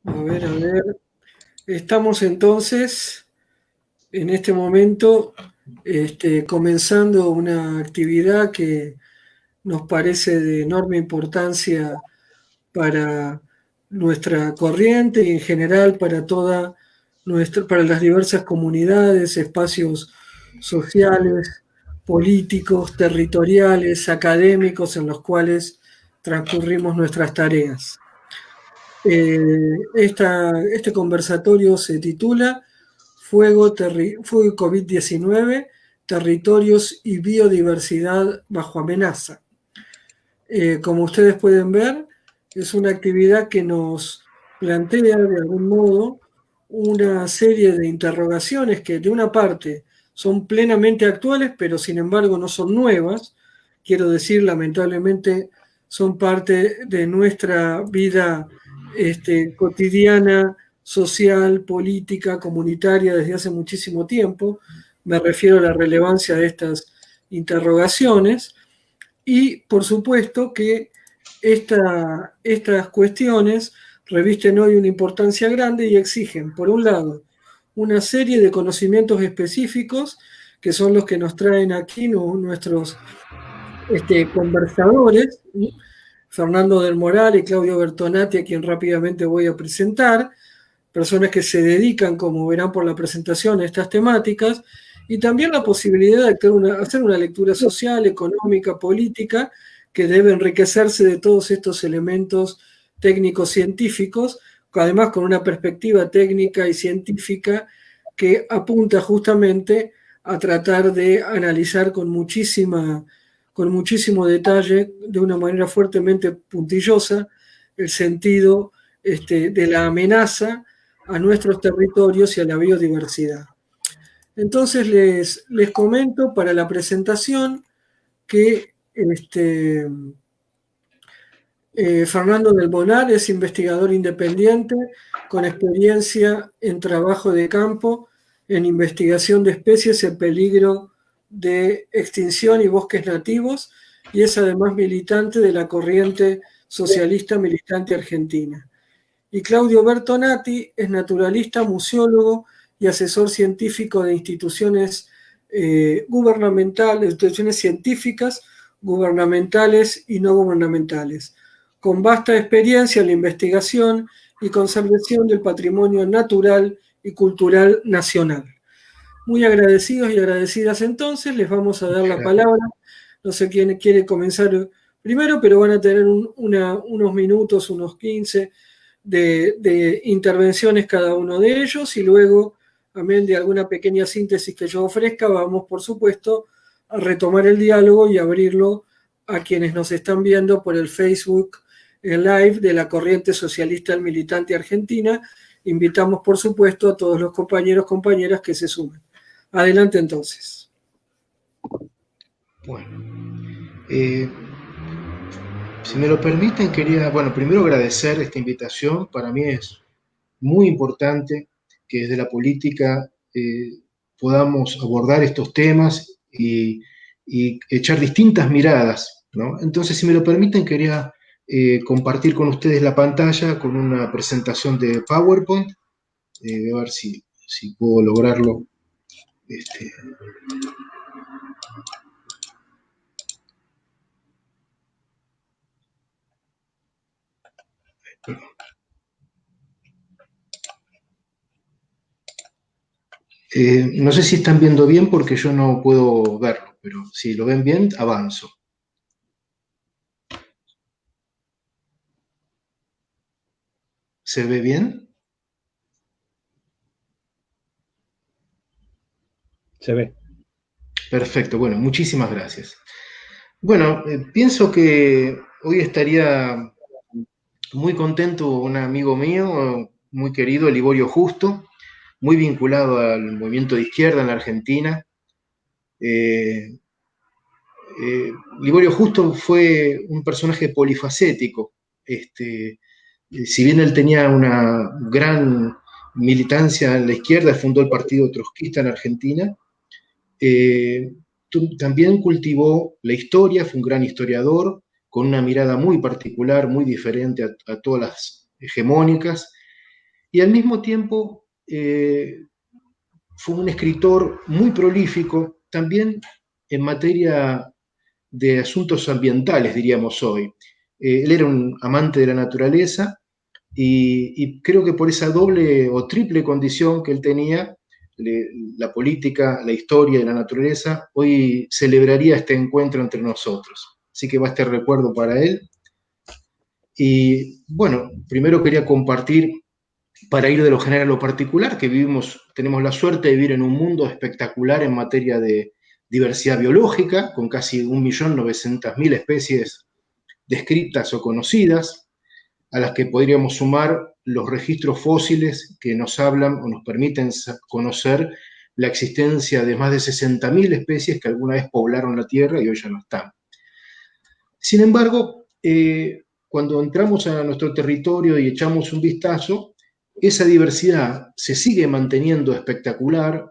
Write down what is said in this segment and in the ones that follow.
A ver. Estamos entonces, en este momento, comenzando una actividad que nos parece de enorme importancia para nuestra corriente y en general para las diversas comunidades, espacios sociales, políticos, territoriales, académicos en los cuales transcurrimos nuestras tareas. Este conversatorio se titula Fuego COVID-19, territorios y biodiversidad bajo amenaza. Como ustedes pueden ver, es una actividad que nos plantea de algún modo una serie de interrogaciones que de una parte son plenamente actuales, pero sin embargo no son nuevas. Quiero decir, lamentablemente son parte de nuestra vida cotidiana, social, política, comunitaria desde hace muchísimo tiempo. Me refiero a la relevancia de estas interrogaciones. Y por supuesto que estas cuestiones revisten hoy una importancia grande y exigen, por un lado, una serie de conocimientos específicos que son los que nos traen aquí nuestros conversadores, Fernando del Moral y Claudio Bertonati, a quien rápidamente voy a presentar, personas que se dedican, como verán por la presentación, a estas temáticas, y también la posibilidad de hacer una lectura social, económica, política, que debe enriquecerse de todos estos elementos técnicos científicos, además con una perspectiva técnica y científica que apunta justamente a tratar de analizar con muchísimo detalle, de una manera fuertemente puntillosa, el sentido de la amenaza a nuestros territorios y a la biodiversidad. Entonces les comento para la presentación que Fernando del Moral es investigador independiente con experiencia en trabajo de campo, en investigación de especies en peligro de extinción y bosques nativos, y es además militante de la corriente socialista militante argentina. Y Claudio Bertonati es naturalista, museólogo y asesor científico de instituciones gubernamentales, instituciones científicas, gubernamentales y no gubernamentales, con vasta experiencia en la investigación y conservación del patrimonio natural y cultural nacional. Muy agradecidos y agradecidas entonces, les vamos a dar la palabra. No sé quién quiere comenzar primero, pero van a tener unos minutos, unos 15 de intervenciones cada uno de ellos, y luego, amén de alguna pequeña síntesis que yo ofrezca, vamos por supuesto a retomar el diálogo y abrirlo a quienes nos están viendo por el Facebook Live de la Corriente Socialista Militante Argentina. Invitamos por supuesto a todos los compañeras que se sumen. Adelante entonces. Bueno, si me lo permiten, quería, primero agradecer esta invitación. Para mí es muy importante que desde la política podamos abordar estos temas y echar distintas miradas, ¿no? Entonces, si me lo permiten, quería compartir con ustedes la pantalla con una presentación de PowerPoint. A ver si puedo lograrlo. No sé si están viendo bien porque yo no puedo verlo, pero si lo ven bien, avanzo. ¿Se ve bien? Se ve. Perfecto, bueno, muchísimas gracias. Bueno, pienso que hoy estaría muy contento un amigo mío, muy querido, Liborio Justo, muy vinculado al movimiento de izquierda en la Argentina. Liborio Justo fue un personaje polifacético. Si bien él tenía una gran militancia en la izquierda, fundó el Partido Trotskista en Argentina, también cultivó la historia, fue un gran historiador, con una mirada muy particular, muy diferente a todas las hegemónicas, y al mismo tiempo fue un escritor muy prolífico también en materia de asuntos ambientales, diríamos hoy. Él era un amante de la naturaleza y creo que por esa doble o triple condición que él tenía, la política, la historia y la naturaleza, hoy celebraría este encuentro entre nosotros. Así que va este recuerdo para él. Y bueno, primero quería compartir, para ir de lo general a lo particular, que tenemos la suerte de vivir en un mundo espectacular en materia de diversidad biológica, con casi 1.900.000 especies descritas o conocidas, a las que podríamos sumar los registros fósiles que nos hablan o nos permiten conocer la existencia de más de 60.000 especies que alguna vez poblaron la Tierra y hoy ya no están. Sin embargo, cuando entramos a nuestro territorio y echamos un vistazo, esa diversidad se sigue manteniendo espectacular,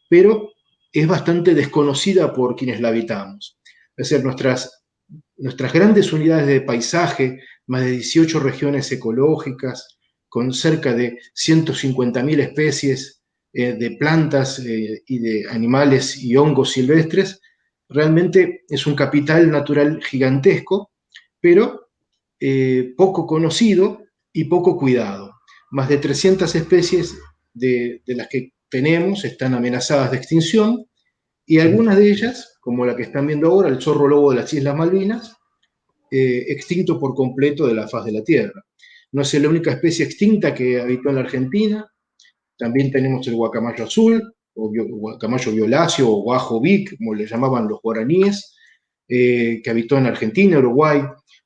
pero es bastante desconocida por quienes la habitamos. Es decir, nuestras grandes unidades de paisaje, más de 18 regiones ecológicas, con cerca de 150.000 especies de plantas y de animales y hongos silvestres, realmente es un capital natural gigantesco, pero poco conocido y poco cuidado. Más de 300 especies de las que tenemos están amenazadas de extinción, y algunas de ellas, como la que están viendo ahora, el zorro lobo de las Islas Malvinas, extinto por completo de la faz de la Tierra. No es la única especie extinta que habitó en la Argentina, también tenemos el guacamayo azul, o guacamayo violáceo, o guajo vic, como le llamaban los guaraníes, que habitó en Argentina, Uruguay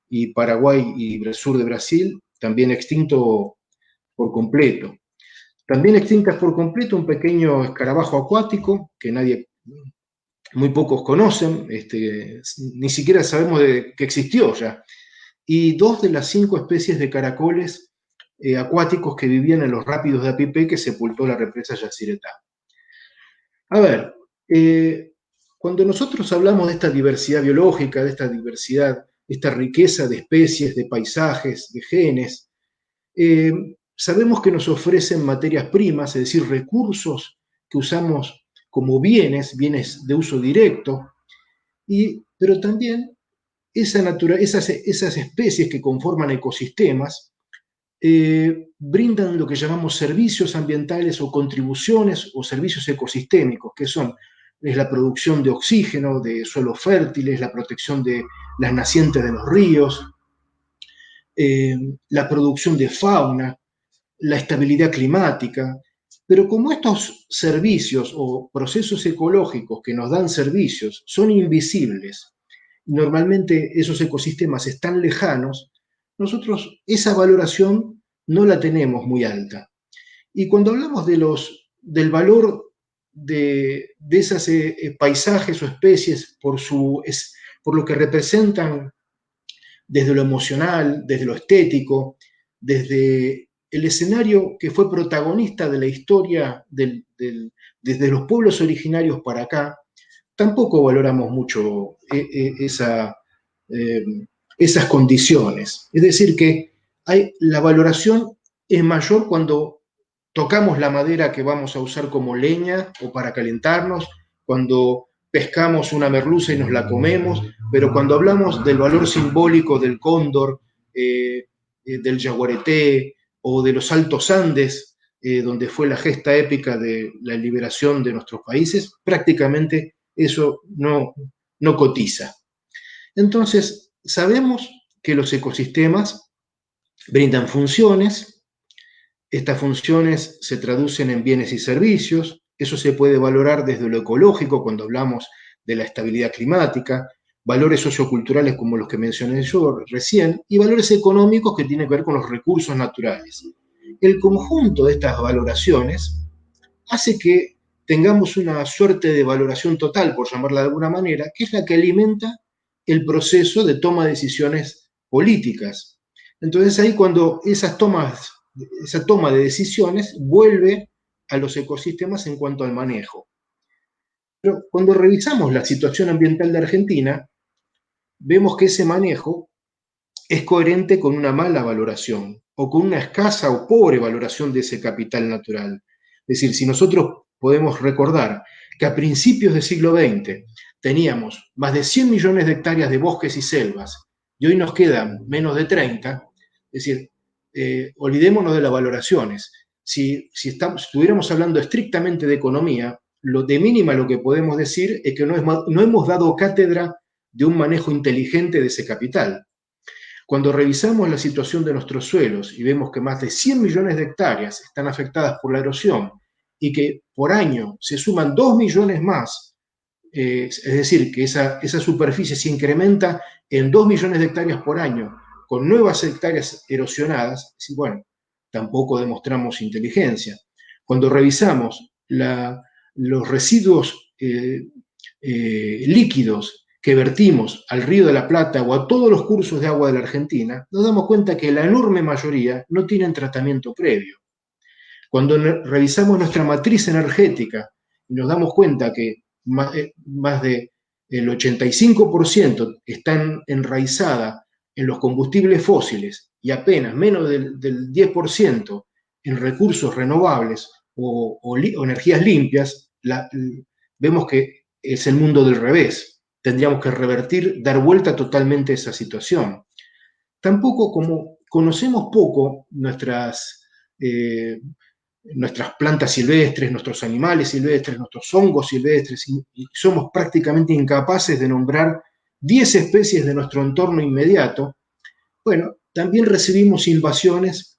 y Paraguay y el sur de Brasil, también extinto por completo. También extintas por completo un pequeño escarabajo acuático que muy pocos conocen, ni siquiera sabemos que existió ya, y 2 de las 5 especies de caracoles acuáticos que vivían en los rápidos de Apipé que sepultó la represa Yacyretá. A ver, cuando nosotros hablamos de esta diversidad biológica, de esta diversidad, esta riqueza de especies, de paisajes, de genes, sabemos que nos ofrecen materias primas, es decir, recursos que usamos como bienes de uso directo, pero también esas especies que conforman ecosistemas brindan lo que llamamos servicios ambientales o contribuciones o servicios ecosistémicos, que es la producción de oxígeno, de suelos fértiles, la protección de las nacientes de los ríos, la producción de fauna, la estabilidad climática. Pero como estos servicios o procesos ecológicos que nos dan servicios son invisibles, normalmente esos ecosistemas están lejanos, nosotros esa valoración no la tenemos muy alta. Y cuando hablamos del valor de esos paisajes o especies por lo que representan desde lo emocional, desde lo estético, desde el escenario que fue protagonista de la historia desde los pueblos originarios para acá, tampoco valoramos mucho esas condiciones. Es decir, que la valoración es mayor cuando tocamos la madera que vamos a usar como leña o para calentarnos, cuando pescamos una merluza y nos la comemos, pero cuando hablamos del valor simbólico del cóndor, del yaguareté o de los Altos Andes, donde fue la gesta épica de la liberación de nuestros países, prácticamente eso no cotiza. Entonces, sabemos que los ecosistemas brindan funciones, estas funciones se traducen en bienes y servicios, eso se puede valorar desde lo ecológico cuando hablamos de la estabilidad climática, valores socioculturales como los que mencioné yo recién, y valores económicos que tienen que ver con los recursos naturales. El conjunto de estas valoraciones hace que tengamos una suerte de valoración total, por llamarla de alguna manera, que es la que alimenta el proceso de toma de decisiones políticas. Entonces ahí cuando esa toma de decisiones vuelve a los ecosistemas en cuanto al manejo. Pero cuando revisamos la situación ambiental de Argentina, vemos que ese manejo es coherente con una mala valoración o con una escasa o pobre valoración de ese capital natural. Es decir, si nosotros podemos recordar que a principios del siglo XX teníamos más de 100 millones de hectáreas de bosques y selvas y hoy nos quedan menos de 30, es decir, olvidémonos de las valoraciones. Si estuviéramos hablando estrictamente de economía, lo de mínima lo que podemos decir es que no hemos dado cátedra de un manejo inteligente de ese capital. Cuando revisamos la situación de nuestros suelos y vemos que más de 100 millones de hectáreas están afectadas por la erosión y que por año se suman 2 millones más, es decir, que esa superficie se incrementa en 2 millones de hectáreas por año con nuevas hectáreas erosionadas, bueno, tampoco demostramos inteligencia. Cuando revisamos los residuos líquidos que vertimos al Río de la Plata o a todos los cursos de agua de la Argentina, nos damos cuenta que la enorme mayoría no tienen tratamiento previo. Cuando revisamos nuestra matriz energética y nos damos cuenta que más del 85% está enraizada en los combustibles fósiles y apenas menos del 10% en recursos renovables o energías limpias, vemos que es el mundo del revés. Tendríamos que revertir, dar vuelta totalmente a esa situación. Tampoco, como conocemos poco nuestras plantas silvestres, nuestros animales silvestres, nuestros hongos silvestres, y somos prácticamente incapaces de nombrar 10 especies de nuestro entorno inmediato, bueno, también recibimos invasiones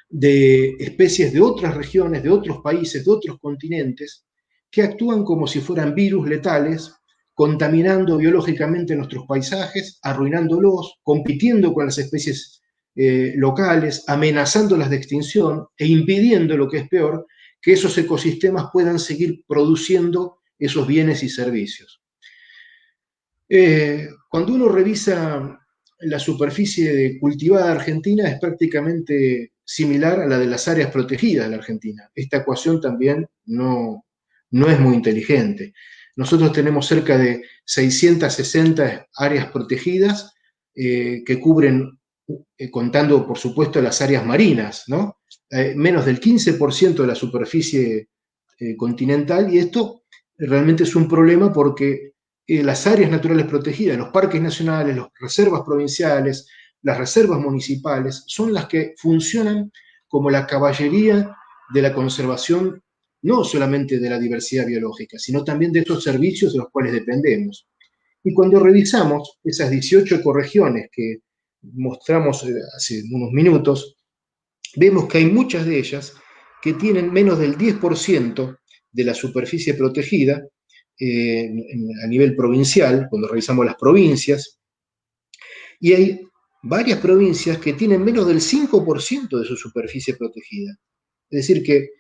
de especies de otras regiones, de otros países, de otros continentes, que actúan como si fueran virus letales, contaminando biológicamente nuestros paisajes, arruinándolos, compitiendo con las especies locales, amenazándolas de extinción e impidiendo, lo que es peor, que esos ecosistemas puedan seguir produciendo esos bienes y servicios. Cuando uno revisa la superficie cultivada argentina, es prácticamente similar a la de las áreas protegidas de la Argentina. Esta ecuación también no es muy inteligente. Nosotros tenemos cerca de 660 áreas protegidas que cubren, contando por supuesto las áreas marinas, ¿no? Menos del 15% de la superficie continental, y esto realmente es un problema porque las áreas naturales protegidas, los parques nacionales, las reservas provinciales, las reservas municipales, son las que funcionan como la caballería de la conservación, no solamente de la diversidad biológica, sino también de estos servicios de los cuales dependemos. Y cuando revisamos esas 18 ecorregiones que mostramos hace unos minutos, vemos que hay muchas de ellas que tienen menos del 10% de la superficie protegida a nivel provincial, cuando revisamos las provincias, y hay varias provincias que tienen menos del 5% de su superficie protegida. Es decir, que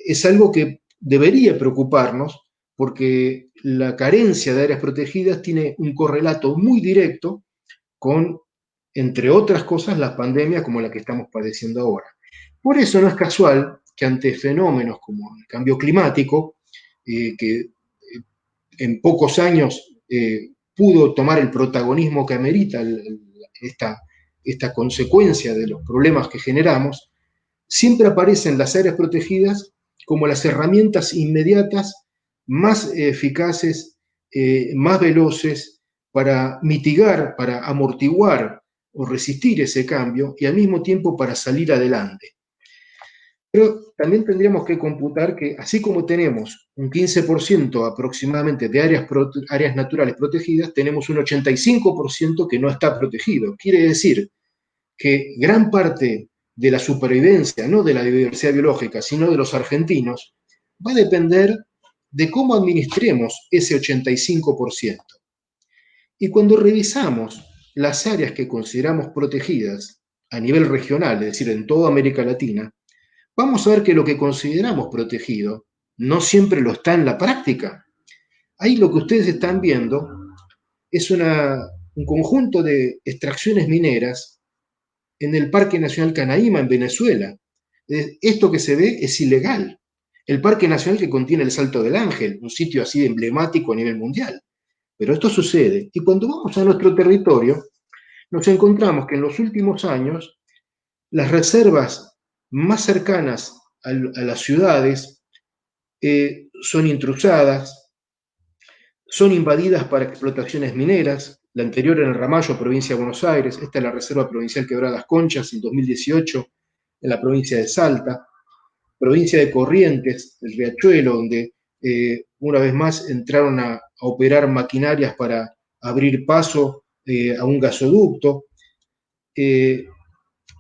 es algo que debería preocuparnos, porque la carencia de áreas protegidas tiene un correlato muy directo con, entre otras cosas, las pandemias como la que estamos padeciendo ahora. Por eso no es casual que ante fenómenos como el cambio climático, que en pocos años pudo tomar el protagonismo que amerita esta consecuencia de los problemas que generamos, siempre aparecen las áreas protegidas como las herramientas inmediatas más eficaces, más veloces para mitigar, para amortiguar o resistir ese cambio y al mismo tiempo para salir adelante. Pero también tendríamos que computar que así como tenemos un 15% aproximadamente de áreas naturales protegidas, tenemos un 85% que no está protegido. Quiere decir que gran parte de la supervivencia, no de la diversidad biológica, sino de los argentinos, va a depender de cómo administremos ese 85%. Y cuando revisamos las áreas que consideramos protegidas a nivel regional, es decir, en toda América Latina, vamos a ver que lo que consideramos protegido no siempre lo está en la práctica. Ahí lo que ustedes están viendo es un conjunto de extracciones mineras en el Parque Nacional Canaima, en Venezuela. Esto que se ve es ilegal. El Parque Nacional que contiene el Salto del Ángel, un sitio así emblemático a nivel mundial. pero esto sucede. Y cuando vamos a nuestro territorio, nos encontramos que en los últimos años las reservas más cercanas a las ciudades son intrusadas, son invadidas para explotaciones mineras. La anterior en el Ramallo, provincia de Buenos Aires, esta es la Reserva Provincial Quebradas Conchas en 2018, en la provincia de Salta, provincia de Corrientes, el Riachuelo, donde una vez más entraron a operar maquinarias para abrir paso a un gasoducto.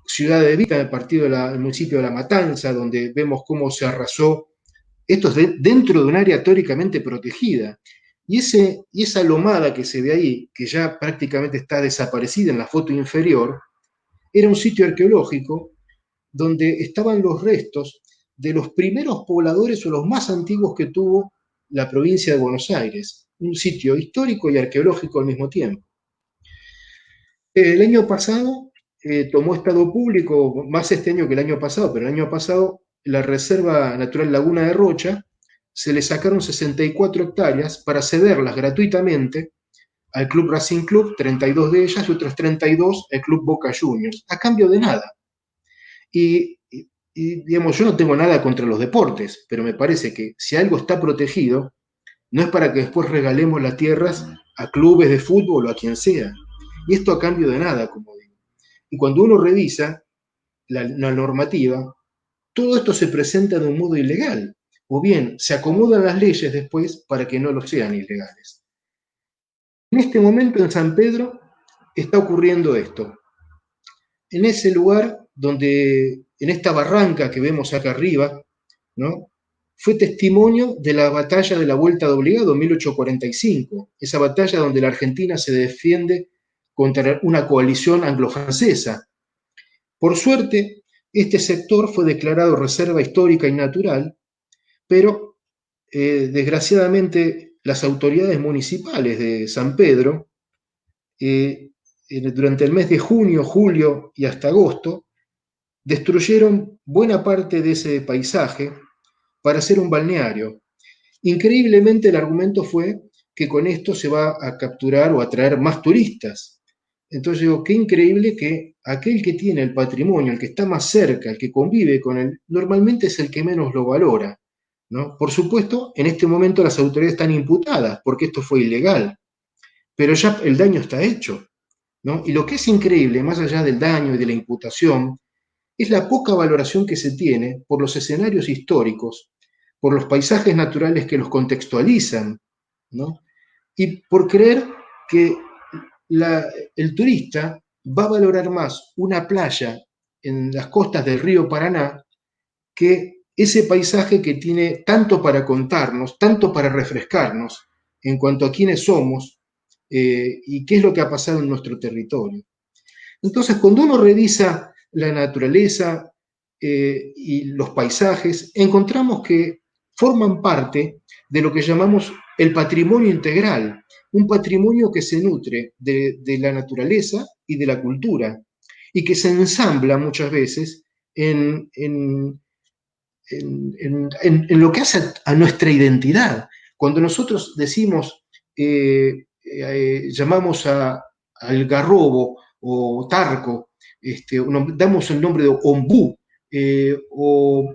Ciudad de Vita, el municipio de La Matanza, donde vemos cómo se arrasó. Esto es dentro de un área teóricamente protegida. Y esa lomada que se ve ahí, que ya prácticamente está desaparecida en la foto inferior, era un sitio arqueológico donde estaban los restos de los primeros pobladores o los más antiguos que tuvo la provincia de Buenos Aires. Un sitio histórico y arqueológico al mismo tiempo. El año pasado tomó estado público, más este año que el año pasado, pero el año pasado la Reserva Natural Laguna de Rocha se le sacaron 64 hectáreas para cederlas gratuitamente al Club Racing Club, 32 de ellas, y otras 32 al Club Boca Juniors, a cambio de nada. Y, digamos, yo no tengo nada contra los deportes, pero me parece que si algo está protegido, no es para que después regalemos las tierras a clubes de fútbol o a quien sea. Y esto a cambio de nada, como digo. Y cuando uno revisa la normativa, todo esto se presenta de un modo ilegal, o bien se acomodan las leyes después para que no lo sean ilegales. En este momento en San Pedro está ocurriendo esto. En ese lugar donde, en esta barranca que vemos acá arriba, ¿no?, fue testimonio de la batalla de la Vuelta de Obligado en 1845, esa batalla donde la Argentina se defiende contra una coalición anglo-francesa. Por suerte, este sector fue declarado reserva histórica y natural, pero desgraciadamente las autoridades municipales de San Pedro, durante el mes de junio, julio y hasta agosto, destruyeron buena parte de ese paisaje para hacer un balneario. Increíblemente el argumento fue que con esto se va a capturar o atraer más turistas. Entonces digo, qué increíble que aquel que tiene el patrimonio, el que está más cerca, el que convive con él, normalmente es el que menos lo valora, ¿no? Por supuesto, en este momento las autoridades están imputadas porque esto fue ilegal, pero ya el daño está hecho, ¿no? Y lo que es increíble, más allá del daño y de la imputación, es la poca valoración que se tiene por los escenarios históricos, por los paisajes naturales que los contextualizan, ¿no? Y por creer que el turista va a valorar más una playa en las costas del río Paraná que ese paisaje que tiene tanto para contarnos, tanto para refrescarnos en cuanto a quiénes somos y qué es lo que ha pasado en nuestro territorio. Entonces, cuando uno revisa la naturaleza y los paisajes, encontramos que forman parte de lo que llamamos el patrimonio integral, un patrimonio que se nutre de la naturaleza y de la cultura, y que se ensambla muchas veces en lo que hace a nuestra identidad. Cuando nosotros decimos, llamamos al garrobo o tarco, damos el nombre de ombú, o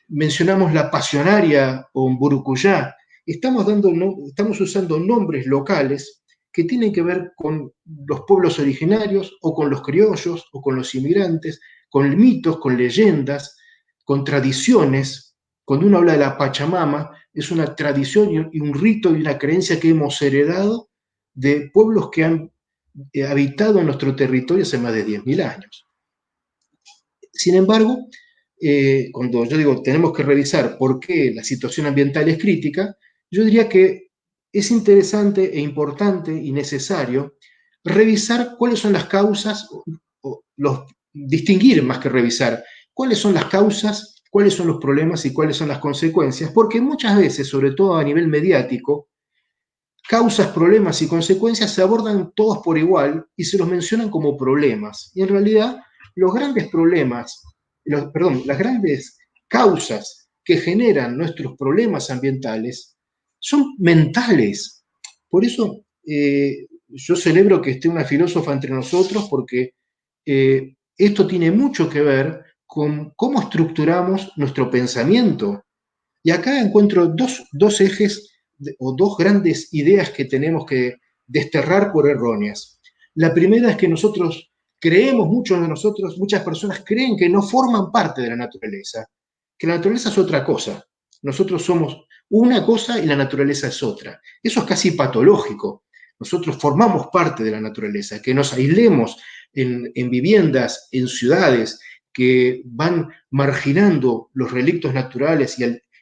mencionamos la pasionaria o burucuyá, estamos usando nombres locales que tienen que ver con los pueblos originarios o con los criollos o con los inmigrantes, con mitos, con leyendas, con tradiciones. Cuando uno habla de la Pachamama, es una tradición y un rito y una creencia que hemos heredado de pueblos que han habitado en nuestro territorio hace más de 10.000 años. Sin embargo, cuando yo digo tenemos que revisar por qué la situación ambiental es crítica, yo diría que es interesante e importante y necesario revisar cuáles son las causas, distinguir más que revisar, cuáles son las causas, cuáles son los problemas y cuáles son las consecuencias, porque muchas veces, sobre todo a nivel mediático, causas, problemas y consecuencias se abordan todos por igual y se los mencionan como problemas. Y en realidad, los grandes problemas, las grandes causas que generan nuestros problemas ambientales son mentales. Por eso yo celebro que esté una filósofa entre nosotros porque esto tiene mucho que ver con cómo estructuramos nuestro pensamiento. Y acá encuentro dos ejes o dos grandes ideas que tenemos que desterrar por erróneas. La primera es que nosotros creemos, muchos de nosotros, muchas personas creen que no forman parte de la naturaleza, que la naturaleza es otra cosa. Nosotros somos una cosa y la naturaleza es otra. Eso es casi patológico. Nosotros formamos parte de la naturaleza, que nos aislemos en viviendas, en ciudades, que van marginando los relictos naturales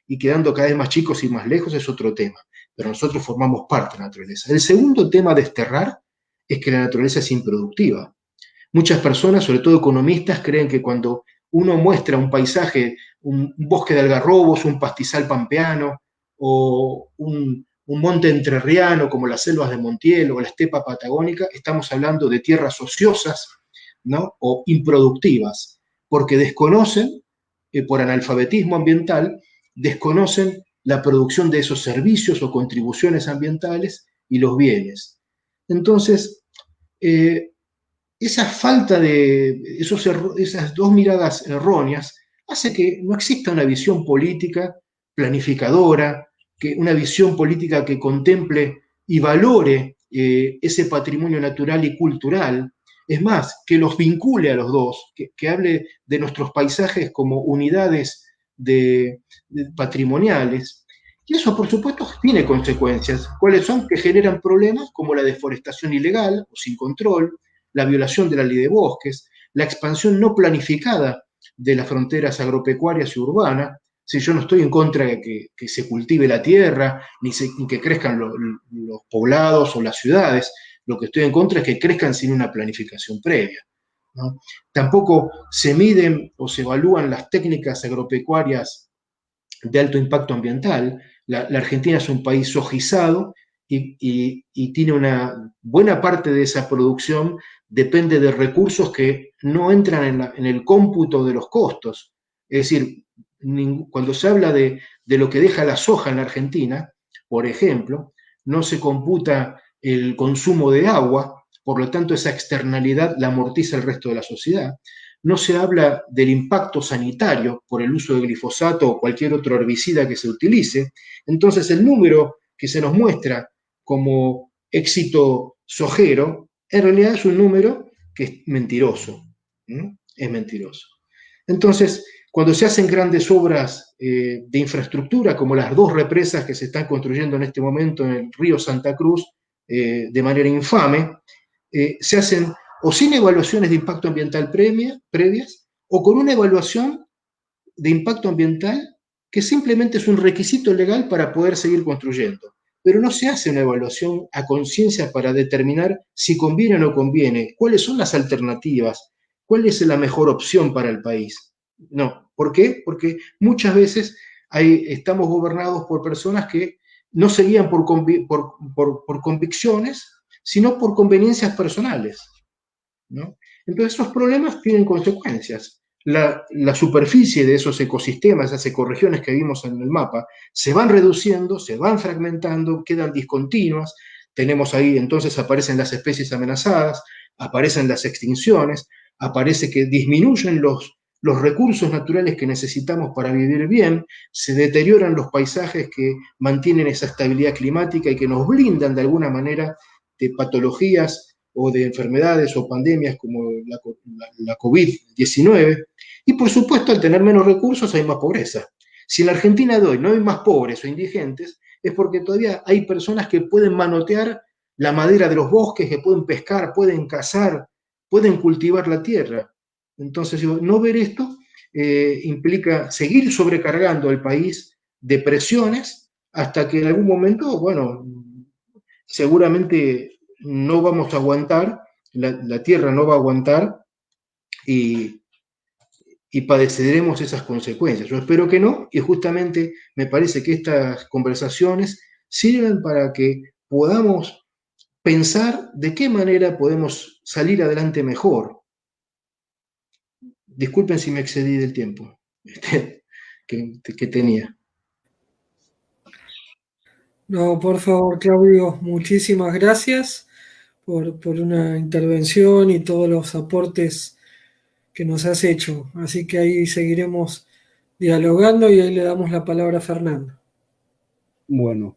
y quedando cada vez más chicos y más lejos es otro tema. Pero nosotros formamos parte de la naturaleza. El segundo tema a desterrar es que la naturaleza es improductiva. Muchas personas, sobre todo economistas, creen que cuando uno muestra un paisaje, un bosque de algarrobos, un pastizal pampeano o un monte entrerriano como las selvas de Montiel o la estepa patagónica, estamos hablando de tierras ociosas, ¿no? O improductivas, porque desconocen, por analfabetismo ambiental, desconocen la producción de esos servicios o contribuciones ambientales y los bienes. Entonces, eh, esa falta de esas dos miradas erróneas hace que no exista una visión política planificadora, una visión política que contemple y valore ese patrimonio natural y cultural. Es más, que los vincule a los dos, que hable de nuestros paisajes como unidades patrimoniales. Y eso, por supuesto, tiene consecuencias. ¿Cuáles son? Que generan problemas como la deforestación ilegal o sin control, la violación de la ley de bosques, la expansión no planificada de las fronteras agropecuarias y urbanas. Si yo no estoy en contra de que se cultive la tierra, ni que crezcan los poblados o las ciudades, lo que estoy en contra es que crezcan sin una planificación previa, ¿no? Tampoco se miden o se evalúan las técnicas agropecuarias de alto impacto ambiental. La Argentina es un país sojizado y tiene una buena parte de esa producción depende de recursos que no entran en el cómputo de los costos. Es decir, cuando se habla de lo que deja la soja en la Argentina, por ejemplo, no se computa el consumo de agua, por lo tanto esa externalidad la amortiza el resto de la sociedad. No se habla del impacto sanitario por el uso de glifosato o cualquier otro herbicida que se utilice. Entonces el número que se nos muestra como éxito sojero, en realidad es un número que es mentiroso. ¿No? Es mentiroso. Entonces, cuando se hacen grandes obras de infraestructura, como las dos represas que se están construyendo en este momento en el río Santa Cruz, de manera infame, se hacen o sin evaluaciones de impacto ambiental previas, o con una evaluación de impacto ambiental que simplemente es un requisito legal para poder seguir construyendo. Pero no se hace una evaluación a conciencia para determinar si conviene o no conviene, cuáles son las alternativas, cuál es la mejor opción para el país. No, ¿por qué? Porque muchas veces estamos gobernados por personas que no se guían por convicciones, sino por conveniencias personales, ¿no? Entonces esos problemas tienen consecuencias. La superficie de esos ecosistemas, esas ecorregiones que vimos en el mapa, se van reduciendo, se van fragmentando, quedan discontinuas. Tenemos ahí, entonces aparecen las especies amenazadas, aparecen las extinciones, aparece que disminuyen los recursos naturales que necesitamos para vivir bien, se deterioran los paisajes que mantienen esa estabilidad climática y que nos blindan de alguna manera de patologías o de enfermedades o pandemias como la COVID-19. Y por supuesto, al tener menos recursos hay más pobreza. Si en la Argentina de hoy no hay más pobres o indigentes, es porque todavía hay personas que pueden manotear la madera de los bosques, que pueden pescar, pueden cazar, pueden cultivar la tierra. Entonces, no ver esto implica seguir sobrecargando al país de presiones hasta que en algún momento, bueno, seguramente no vamos a aguantar, la Tierra no va a aguantar y, y padeceremos esas consecuencias. Yo espero que no, y justamente me parece que estas conversaciones sirven para que podamos pensar de qué manera podemos salir adelante mejor. Disculpen si me excedí del tiempo que tenía. No, por favor, Claudio, muchísimas gracias por una intervención y todos los aportes que nos has hecho. Así que ahí seguiremos dialogando y ahí le damos la palabra a Fernando. Bueno,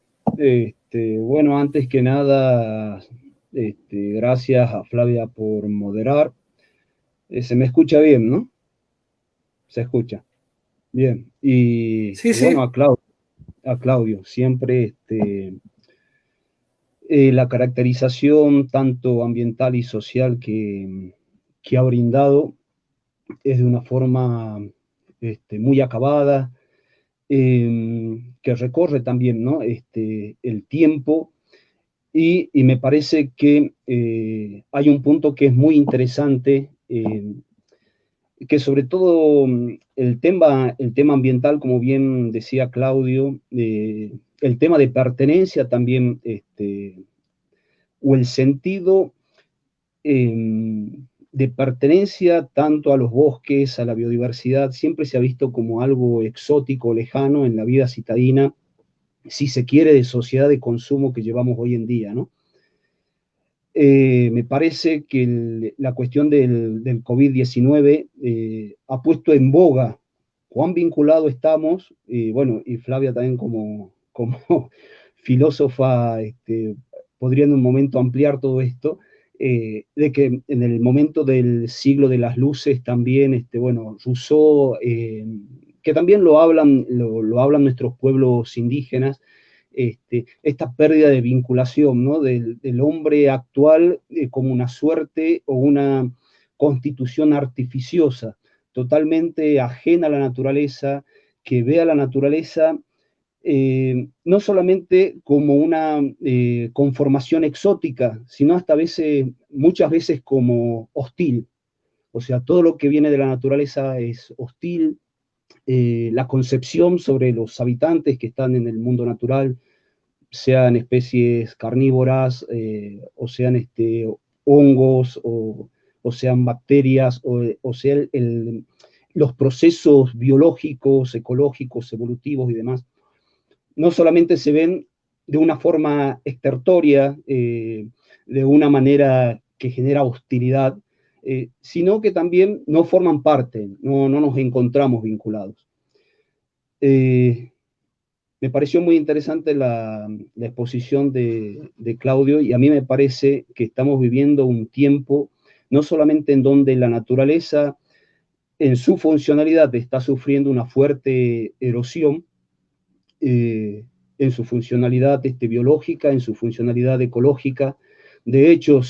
bueno, antes que nada, gracias a Flavia por moderar. Se me escucha bien, ¿no? Se escucha. Bien. Sí, Bueno, sí. a Claudio, siempre la caracterización tanto ambiental y social que ha brindado es de una forma muy acabada, que recorre también, ¿no? El tiempo y me parece que hay un punto que es muy interesante, que sobre todo el tema ambiental, como bien decía Claudio, el tema de pertenencia también, o el sentido de pertenencia tanto a los bosques, a la biodiversidad, siempre se ha visto como algo exótico, lejano en la vida citadina, si se quiere, de sociedad de consumo que llevamos hoy en día, ¿no? Me parece que la cuestión del COVID-19 ha puesto en boga cuán vinculado estamos, bueno, y Flavia también como filósofa podría en un momento ampliar todo esto, de que en el momento del siglo de las luces también, bueno, Rousseau, que también lo hablan nuestros pueblos indígenas, esta pérdida de vinculación, ¿no? Del hombre actual como una suerte o una constitución artificiosa, totalmente ajena a la naturaleza, que ve a la naturaleza no solamente como una conformación exótica, sino hasta muchas veces como hostil. O sea, todo lo que viene de la naturaleza es hostil. La concepción sobre los habitantes que están en el mundo natural, sean especies carnívoras, o sean hongos, o sean bacterias, o sean los procesos biológicos, ecológicos, evolutivos y demás, no solamente se ven de una forma estertoria, de una manera que genera hostilidad, sino que también no forman parte, no nos encontramos vinculados. Me pareció muy interesante la exposición de Claudio, y a mí me parece que estamos viviendo un tiempo no solamente en donde la naturaleza en su funcionalidad está sufriendo una fuerte erosión, en su funcionalidad biológica, en su funcionalidad ecológica. De hecho,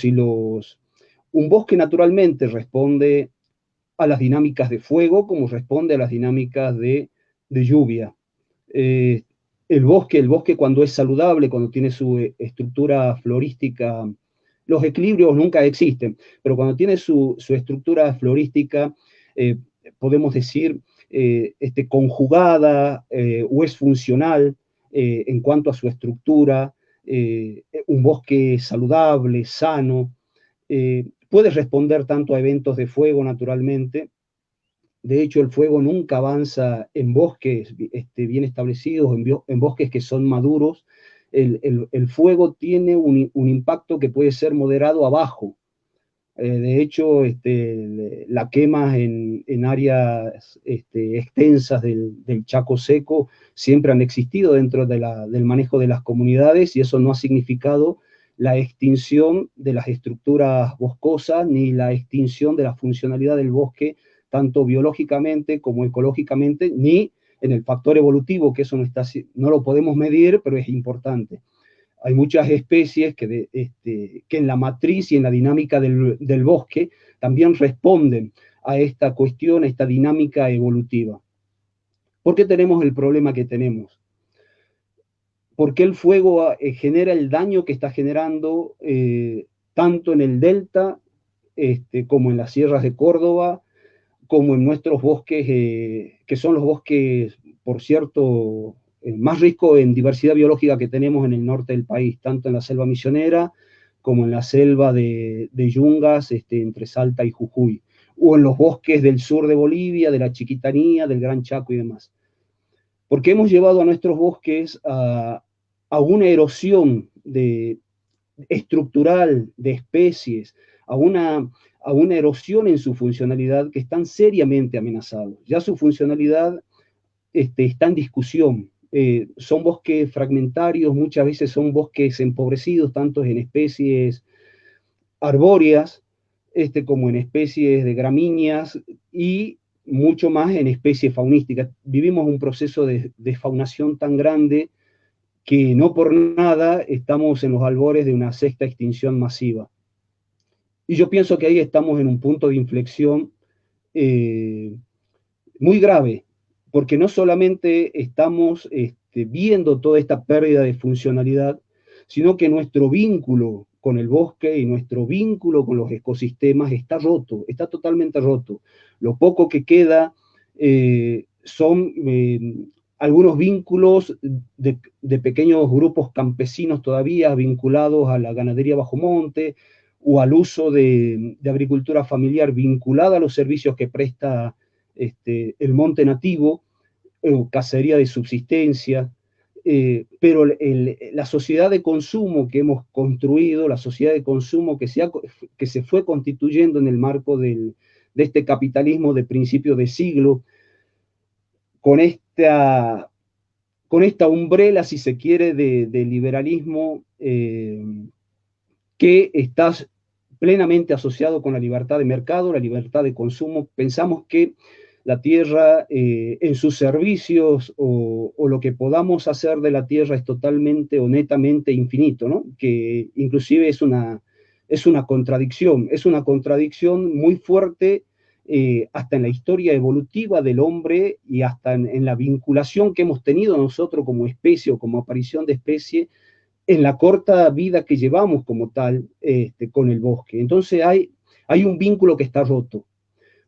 un bosque naturalmente responde a las dinámicas de fuego como responde a las dinámicas de lluvia. Eh, el bosque cuando es saludable, cuando tiene su estructura florística, los equilibrios nunca existen, pero cuando tiene su estructura florística, eh, podemos decir, conjugada o es funcional en cuanto a su estructura, un bosque saludable, sano, puede responder tanto a eventos de fuego naturalmente. De hecho, el fuego nunca avanza en bosques bien establecidos, en bosques que son maduros. El fuego tiene un impacto que puede ser moderado a bajo. De hecho, la quema en áreas extensas del Chaco seco siempre han existido dentro del manejo de las comunidades, y eso no ha significado la extinción de las estructuras boscosas ni la extinción de la funcionalidad del bosque, tanto biológicamente como ecológicamente, ni en el factor evolutivo, que eso no lo podemos medir, pero es importante. Hay muchas especies que en la matriz y en la dinámica del bosque también responden a esta cuestión, a esta dinámica evolutiva. ¿Por qué tenemos el problema que tenemos? ¿Por qué el fuego genera el daño que está generando tanto en el delta como en las sierras de Córdoba, como en nuestros bosques, que son los bosques, por cierto, más ricos en diversidad biológica que tenemos en el norte del país, tanto en la selva misionera como en la selva de Yungas, entre Salta y Jujuy, o en los bosques del sur de Bolivia, de la Chiquitanía, del Gran Chaco y demás? Porque hemos llevado a nuestros bosques a una erosión estructural de especies, a una erosión en su funcionalidad, que están seriamente amenazados. Ya su funcionalidad está en discusión. Son bosques fragmentarios, muchas veces son bosques empobrecidos, tanto en especies arbóreas como en especies de gramíneas y mucho más en especies faunísticas. Vivimos un proceso de desfaunación tan grande que no por nada estamos en los albores de una sexta extinción masiva. Y yo pienso que ahí estamos en un punto de inflexión muy grave, porque no solamente estamos viendo toda esta pérdida de funcionalidad, sino que nuestro vínculo con el bosque y nuestro vínculo con los ecosistemas está roto, está totalmente roto. Lo poco que queda son algunos vínculos de pequeños grupos campesinos todavía vinculados a la ganadería bajo monte o al uso de agricultura familiar vinculada a los servicios que presta el monte nativo, cacería de subsistencia, pero la sociedad de consumo que hemos construido, la sociedad de consumo que se fue constituyendo en el marco de este capitalismo de principio de siglo, con esta umbrela, si se quiere, de liberalismo que está plenamente asociado con la libertad de mercado, la libertad de consumo. Pensamos que la tierra en sus servicios o lo que podamos hacer de la tierra es totalmente o netamente infinito, ¿no? Que inclusive es una contradicción muy fuerte hasta en la historia evolutiva del hombre y hasta en la vinculación que hemos tenido nosotros como especie o como aparición de especie en la corta vida que llevamos como tal con el bosque. Entonces hay un vínculo que está roto,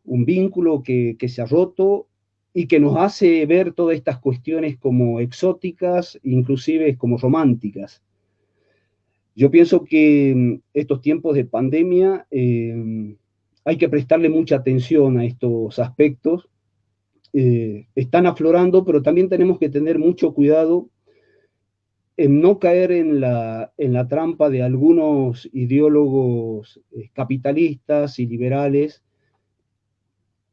un vínculo que se ha roto y que nos hace ver todas estas cuestiones como exóticas, inclusive como románticas. Yo pienso que estos tiempos de pandemia hay que prestarle mucha atención a estos aspectos. Están aflorando, pero también tenemos que tener mucho cuidado en no caer en la trampa de algunos ideólogos capitalistas y liberales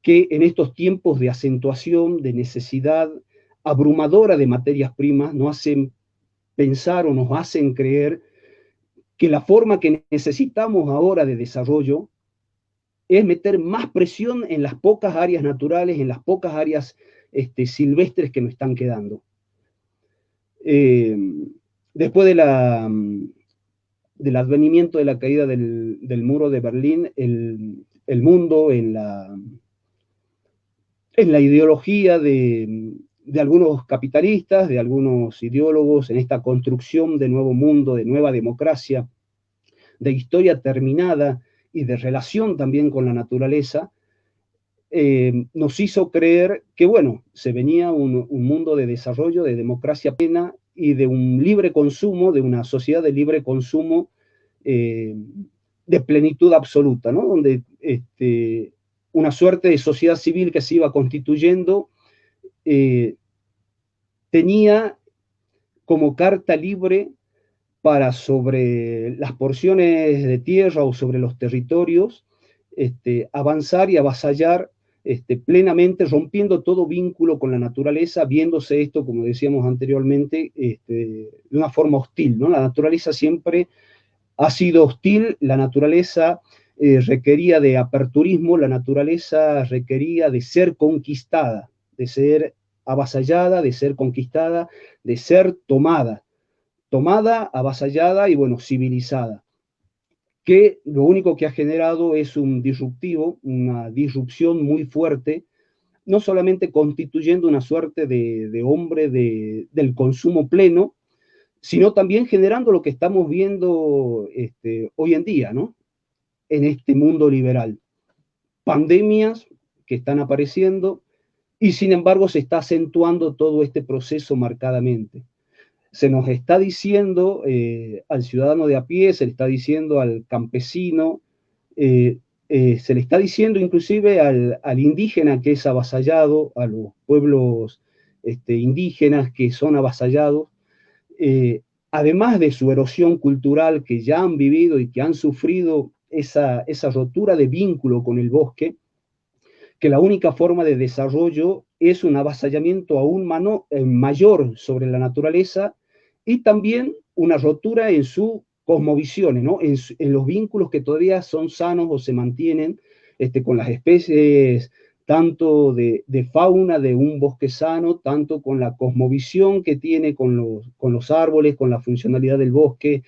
que en estos tiempos de acentuación, de necesidad abrumadora de materias primas, nos hacen pensar o nos hacen creer que la forma que necesitamos ahora de desarrollo es meter más presión en las pocas áreas naturales, en las pocas áreas silvestres que nos están quedando. Después del advenimiento de la caída del muro de Berlín, el mundo en la ideología de algunos capitalistas, de algunos ideólogos, en esta construcción de nuevo mundo, de nueva democracia, de historia terminada y de relación también con la naturaleza, nos hizo creer que, bueno, se venía un mundo de desarrollo, de democracia plena y de un libre consumo, de una sociedad de libre consumo de plenitud absoluta, ¿no? Donde una suerte de sociedad civil que se iba constituyendo tenía como carta libre para sobre las porciones de tierra o sobre los territorios avanzar y avasallar plenamente, rompiendo todo vínculo con la naturaleza, viéndose esto, como decíamos anteriormente, de una forma hostil, ¿no? La naturaleza siempre ha sido hostil, la naturaleza requería de aperturismo, la naturaleza requería de ser conquistada, de ser avasallada, de ser conquistada, de ser tomada, avasallada y, bueno, civilizada, que lo único que ha generado es un disruptivo, una disrupción muy fuerte, no solamente constituyendo una suerte de hombre del consumo pleno, sino también generando lo que estamos viendo hoy en día, ¿no? En este mundo liberal. Pandemias que están apareciendo y sin embargo se está acentuando todo este proceso marcadamente. Se nos está diciendo al ciudadano de a pie, se le está diciendo al campesino, se le está diciendo inclusive al indígena que es avasallado, a los pueblos indígenas que son avasallados, además de su erosión cultural que ya han vivido y que han sufrido esa rotura de vínculo con el bosque, que la única forma de desarrollo es un avasallamiento aún mayor sobre la naturaleza y también una rotura en su cosmovisión, ¿no? En los vínculos que todavía son sanos o se mantienen con las especies, tanto de fauna de un bosque sano, tanto con la cosmovisión que tiene con los árboles, con la funcionalidad del bosque,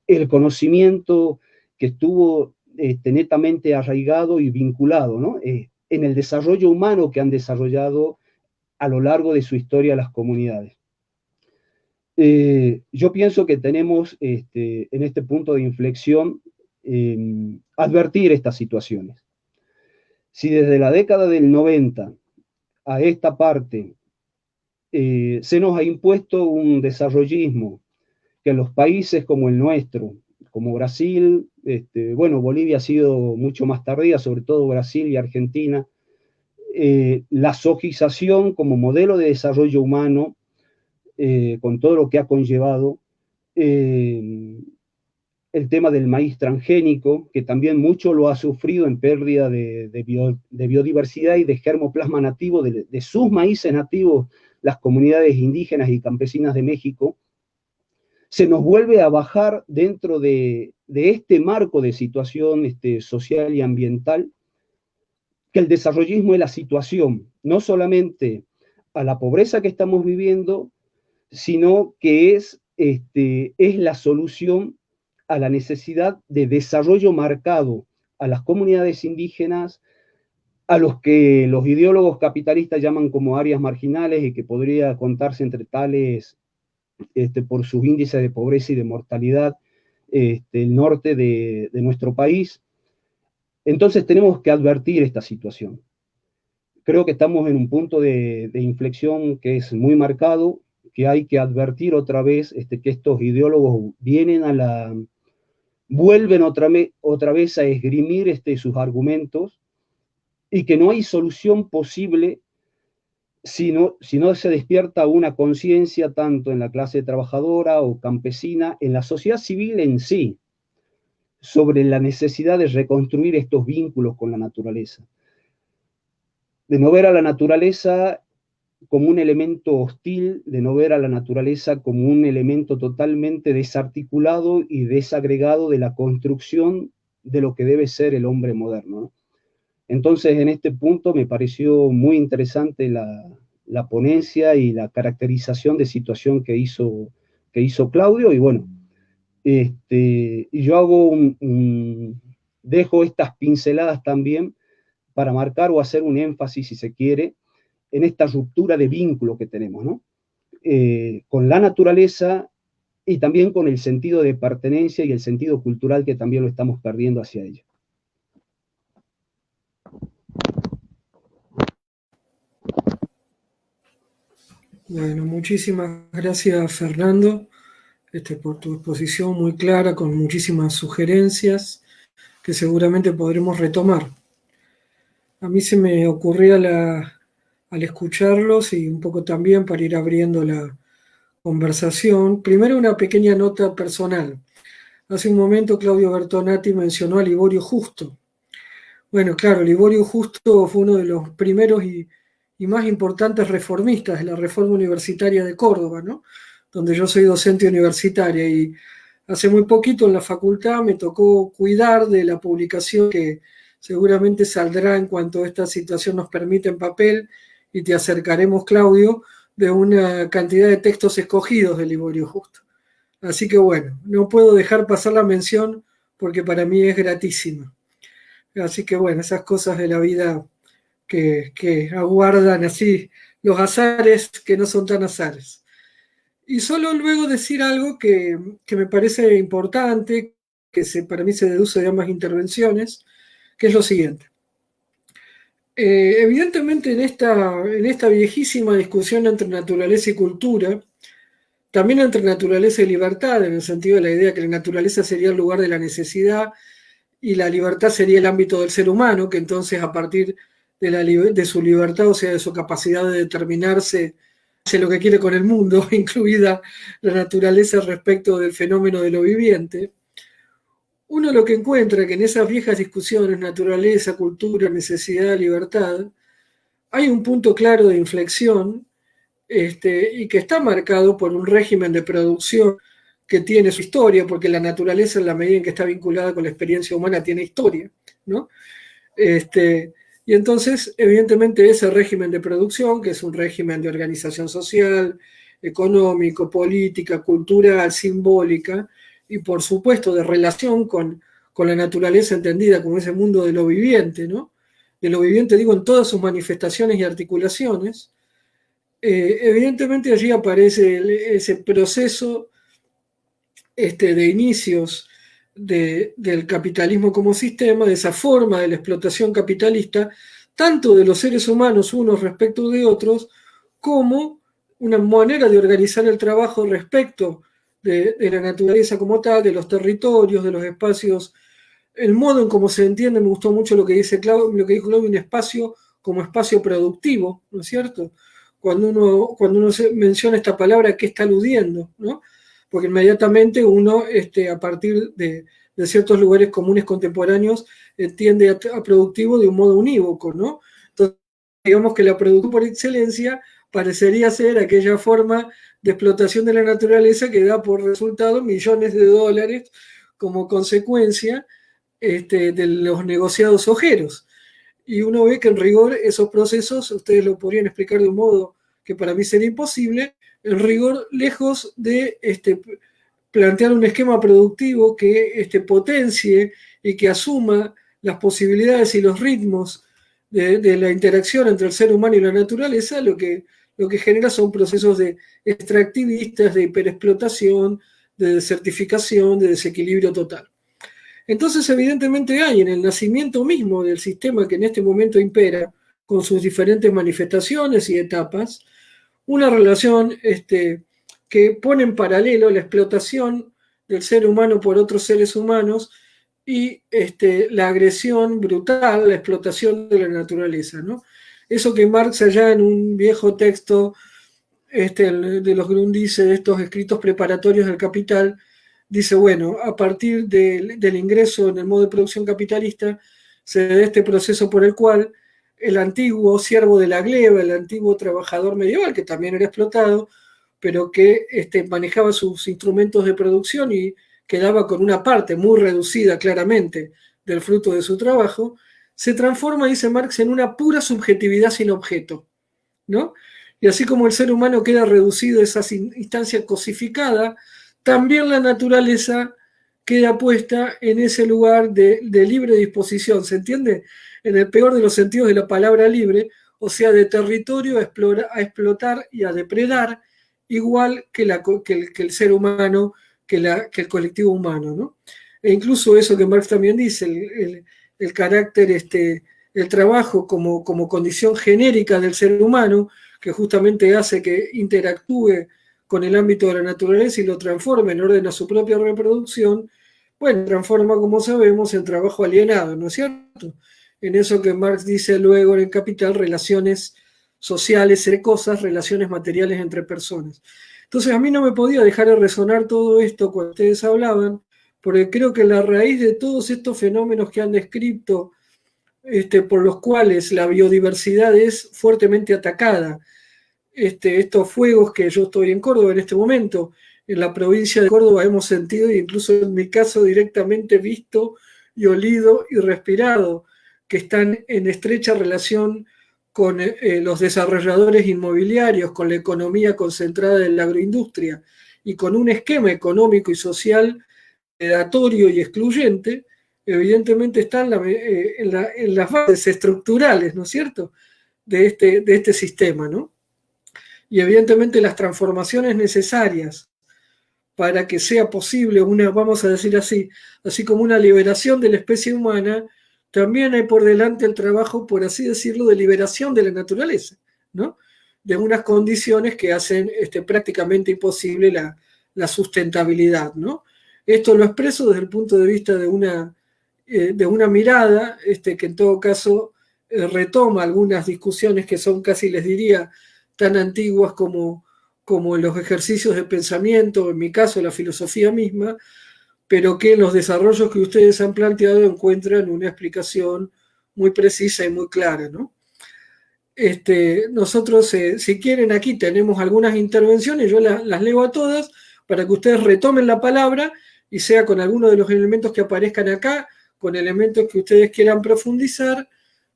el conocimiento que estuvo netamente arraigado y vinculado, ¿no? En el desarrollo humano que han desarrollado a lo largo de su historia las comunidades. Yo pienso que tenemos en este punto de inflexión advertir estas situaciones. Si desde la década del 90 a esta parte se nos ha impuesto un desarrollismo que en los países como el nuestro, como Brasil, bueno, Bolivia ha sido mucho más tardía, sobre todo Brasil y Argentina, la sojización como modelo de desarrollo humano, con todo lo que ha conllevado, el tema del maíz transgénico, que también mucho lo ha sufrido en pérdida de biodiversidad y de germoplasma nativo de sus maíces nativos, las comunidades indígenas y campesinas de México, se nos vuelve a bajar dentro de este marco de situación social y ambiental, que el desarrollismo es la situación, no solamente a la pobreza que estamos viviendo, sino que es la solución a la necesidad de desarrollo marcado a las comunidades indígenas, a los que los ideólogos capitalistas llaman como áreas marginales y que podría contarse entre tales por sus índices de pobreza y de mortalidad, el norte de nuestro país. Entonces tenemos que advertir esta situación. Creo que estamos en un punto de inflexión que es muy marcado, que hay que advertir otra vez que estos ideólogos vuelven otra vez a esgrimir sus argumentos y que no hay solución posible si no se despierta una conciencia tanto en la clase trabajadora o campesina, en la sociedad civil en sí, sobre la necesidad de reconstruir estos vínculos con la naturaleza. De no ver a la naturaleza como un elemento hostil, de no ver a la naturaleza como un elemento totalmente desarticulado y desagregado de la construcción de lo que debe ser el hombre moderno, ¿no? Entonces, en este punto me pareció muy interesante la ponencia y la caracterización de situación que hizo Claudio, y bueno, y yo dejo estas pinceladas también para marcar o hacer un énfasis, si se quiere, en esta ruptura de vínculo que tenemos, ¿no? Con la naturaleza y también con el sentido de pertenencia y el sentido cultural que también lo estamos perdiendo hacia ella. Bueno, muchísimas gracias, Fernando, por tu exposición muy clara, con muchísimas sugerencias que seguramente podremos retomar. A mí se me ocurría al escucharlos y un poco también para ir abriendo la conversación. Primero, una pequeña nota personal. Hace un momento Claudio Bertonati mencionó a Liborio Justo. Bueno, claro, Liborio Justo fue uno de los primeros y más importantes reformistas de la reforma universitaria de Córdoba, ¿no? Donde yo soy docente universitaria, y hace muy poquito en la facultad me tocó cuidar de la publicación que seguramente saldrá en cuanto esta situación nos permite en papel, y te acercaremos, Claudio, de una cantidad de textos escogidos de Liborio Justo. Así que bueno, no puedo dejar pasar la mención porque para mí es gratísima. Así que bueno, esas cosas de la vida que aguardan así los azares que no son tan azares. Y solo luego decir algo que me parece importante, que para mí se deduce de ambas intervenciones, que es lo siguiente. Evidentemente en esta viejísima discusión entre naturaleza y cultura, también entre naturaleza y libertad, en el sentido de la idea que la naturaleza sería el lugar de la necesidad y la libertad sería el ámbito del ser humano, que entonces a partir de su libertad, o sea, de su capacidad de determinarse hace lo que quiere con el mundo, incluida la naturaleza respecto del fenómeno de lo viviente, uno lo que encuentra que en esas viejas discusiones, naturaleza, cultura, necesidad, libertad, hay un punto claro de inflexión y que está marcado por un régimen de producción que tiene su historia, porque la naturaleza, en la medida en que está vinculada con la experiencia humana, tiene historia, ¿no? Y entonces, evidentemente, ese régimen de producción, que es un régimen de organización social, económico, política, cultural, simbólica, y por supuesto de relación con la naturaleza entendida como ese mundo de lo viviente, ¿no? De lo viviente, digo, en todas sus manifestaciones y articulaciones, evidentemente allí aparece ese proceso de inicios del capitalismo como sistema, de esa forma de la explotación capitalista, tanto de los seres humanos unos respecto de otros, como una manera de organizar el trabajo respecto de la naturaleza como tal, de los territorios, de los espacios, el modo en cómo se entiende. Me gustó mucho lo que dijo Claudio, un espacio como espacio productivo, ¿no es cierto? Cuando uno menciona esta palabra, ¿a qué está aludiendo? ¿No? Porque inmediatamente uno, a partir de ciertos lugares comunes contemporáneos, entiende a productivo de un modo unívoco, ¿no? Entonces, digamos que la producción por excelencia parecería ser aquella forma de explotación de la naturaleza que da por resultado millones de dólares como consecuencia de los negociados ojeros. Y uno ve que en rigor esos procesos, ustedes lo podrían explicar de un modo que para mí sería imposible, en rigor, lejos de plantear un esquema productivo que potencie y que asuma las posibilidades y los ritmos de la interacción entre el ser humano y la naturaleza, lo que genera son procesos de extractivistas, de hiperexplotación, de desertificación, de desequilibrio total. Entonces, evidentemente hay en el nacimiento mismo del sistema que en este momento impera, con sus diferentes manifestaciones y etapas, una relación que pone en paralelo la explotación del ser humano por otros seres humanos y la agresión brutal, la explotación de la naturaleza, ¿no? Eso que Marx allá en un viejo texto de los Grundrisse, de estos escritos preparatorios del Capital, dice, bueno, a partir del ingreso en el modo de producción capitalista, se da este proceso por el cual el antiguo siervo de la gleba, el antiguo trabajador medieval, que también era explotado, pero que manejaba sus instrumentos de producción y quedaba con una parte muy reducida claramente del fruto de su trabajo, se transforma, dice Marx, en una pura subjetividad sin objeto, ¿no? Y así como el ser humano queda reducido a esa instancia cosificada, también la naturaleza queda puesta en ese lugar de libre disposición, ¿se entiende? En el peor de los sentidos de la palabra libre, o sea, de territorio a explotar y a depredar, igual que el ser humano, que el colectivo humano, ¿no? E incluso eso que Marx también dice, el carácter, el trabajo como condición genérica del ser humano, que justamente hace que interactúe con el ámbito de la naturaleza y lo transforma en orden a su propia reproducción, bueno, transforma, como sabemos, en trabajo alienado, ¿no es cierto? En eso que Marx dice luego en el Capital, relaciones sociales entre cosas, relaciones materiales entre personas. Entonces a mí no me podía dejar de resonar todo esto cuando ustedes hablaban, porque creo que la raíz de todos estos fenómenos que han descrito, por los cuales la biodiversidad es fuertemente atacada, estos fuegos que yo estoy en Córdoba en este momento, en la provincia de Córdoba hemos sentido, e incluso en mi caso directamente visto y olido y respirado, que están en estrecha relación con los desarrolladores inmobiliarios, con la economía concentrada en la agroindustria y con un esquema económico y social predatorio y excluyente, evidentemente están en las bases estructurales, ¿no es cierto?, de este sistema, ¿no? Y evidentemente las transformaciones necesarias para que sea posible vamos a decir así como una liberación de la especie humana, también hay por delante el trabajo, por así decirlo, de liberación de la naturaleza, ¿no? De unas condiciones que hacen prácticamente imposible la sustentabilidad, ¿no? Esto lo expreso desde el punto de vista de una mirada que en todo caso retoma algunas discusiones que son casi, les diría, tan antiguas como los ejercicios de pensamiento, en mi caso la filosofía misma, pero que en los desarrollos que ustedes han planteado encuentran una explicación muy precisa y muy clara, ¿no? Nosotros, si quieren, aquí tenemos algunas intervenciones, yo las leo a todas para que ustedes retomen la palabra y sea con alguno de los elementos que aparezcan acá, con elementos que ustedes quieran profundizar,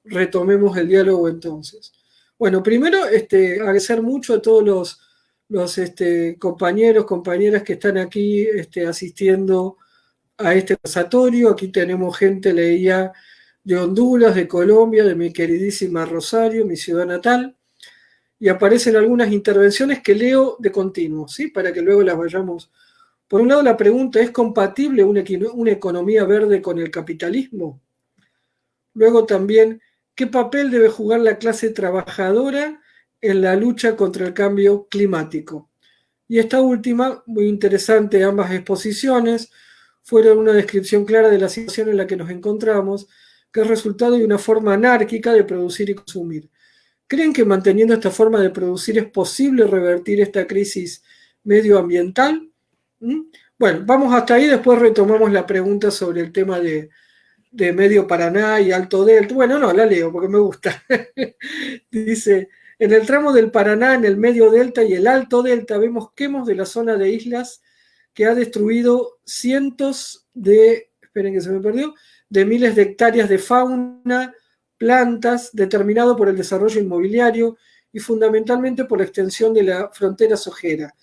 retomemos el diálogo entonces. Bueno, primero agradecer mucho a todos los compañeros, compañeras que están aquí asistiendo a este conversatorio. Aquí tenemos gente, leía, de Honduras, de Colombia, de mi queridísima Rosario, mi ciudad natal, y aparecen algunas intervenciones que leo de continuo, ¿sí? Para que luego las vayamos. Por un lado, la pregunta: ¿es compatible una economía verde con el capitalismo? Luego también, ¿qué papel debe jugar la clase trabajadora en la lucha contra el cambio climático? Y esta última, muy interesante, ambas exposiciones fueron una descripción clara de la situación en la que nos encontramos, que es resultado de una forma anárquica de producir y consumir. ¿Creen que manteniendo esta forma de producir es posible revertir esta crisis medioambiental? Bueno, vamos hasta ahí, después retomamos la pregunta sobre el tema de Medio Paraná y Alto Delta. Bueno, no, la leo porque me gusta. Dice: en el tramo del Paraná, en el Medio Delta y el Alto Delta, vemos quemos de la zona de islas que ha destruido cientos de, esperen que se me perdió, de miles de hectáreas de fauna, plantas, determinado por el desarrollo inmobiliario y fundamentalmente por la extensión de la frontera sojera.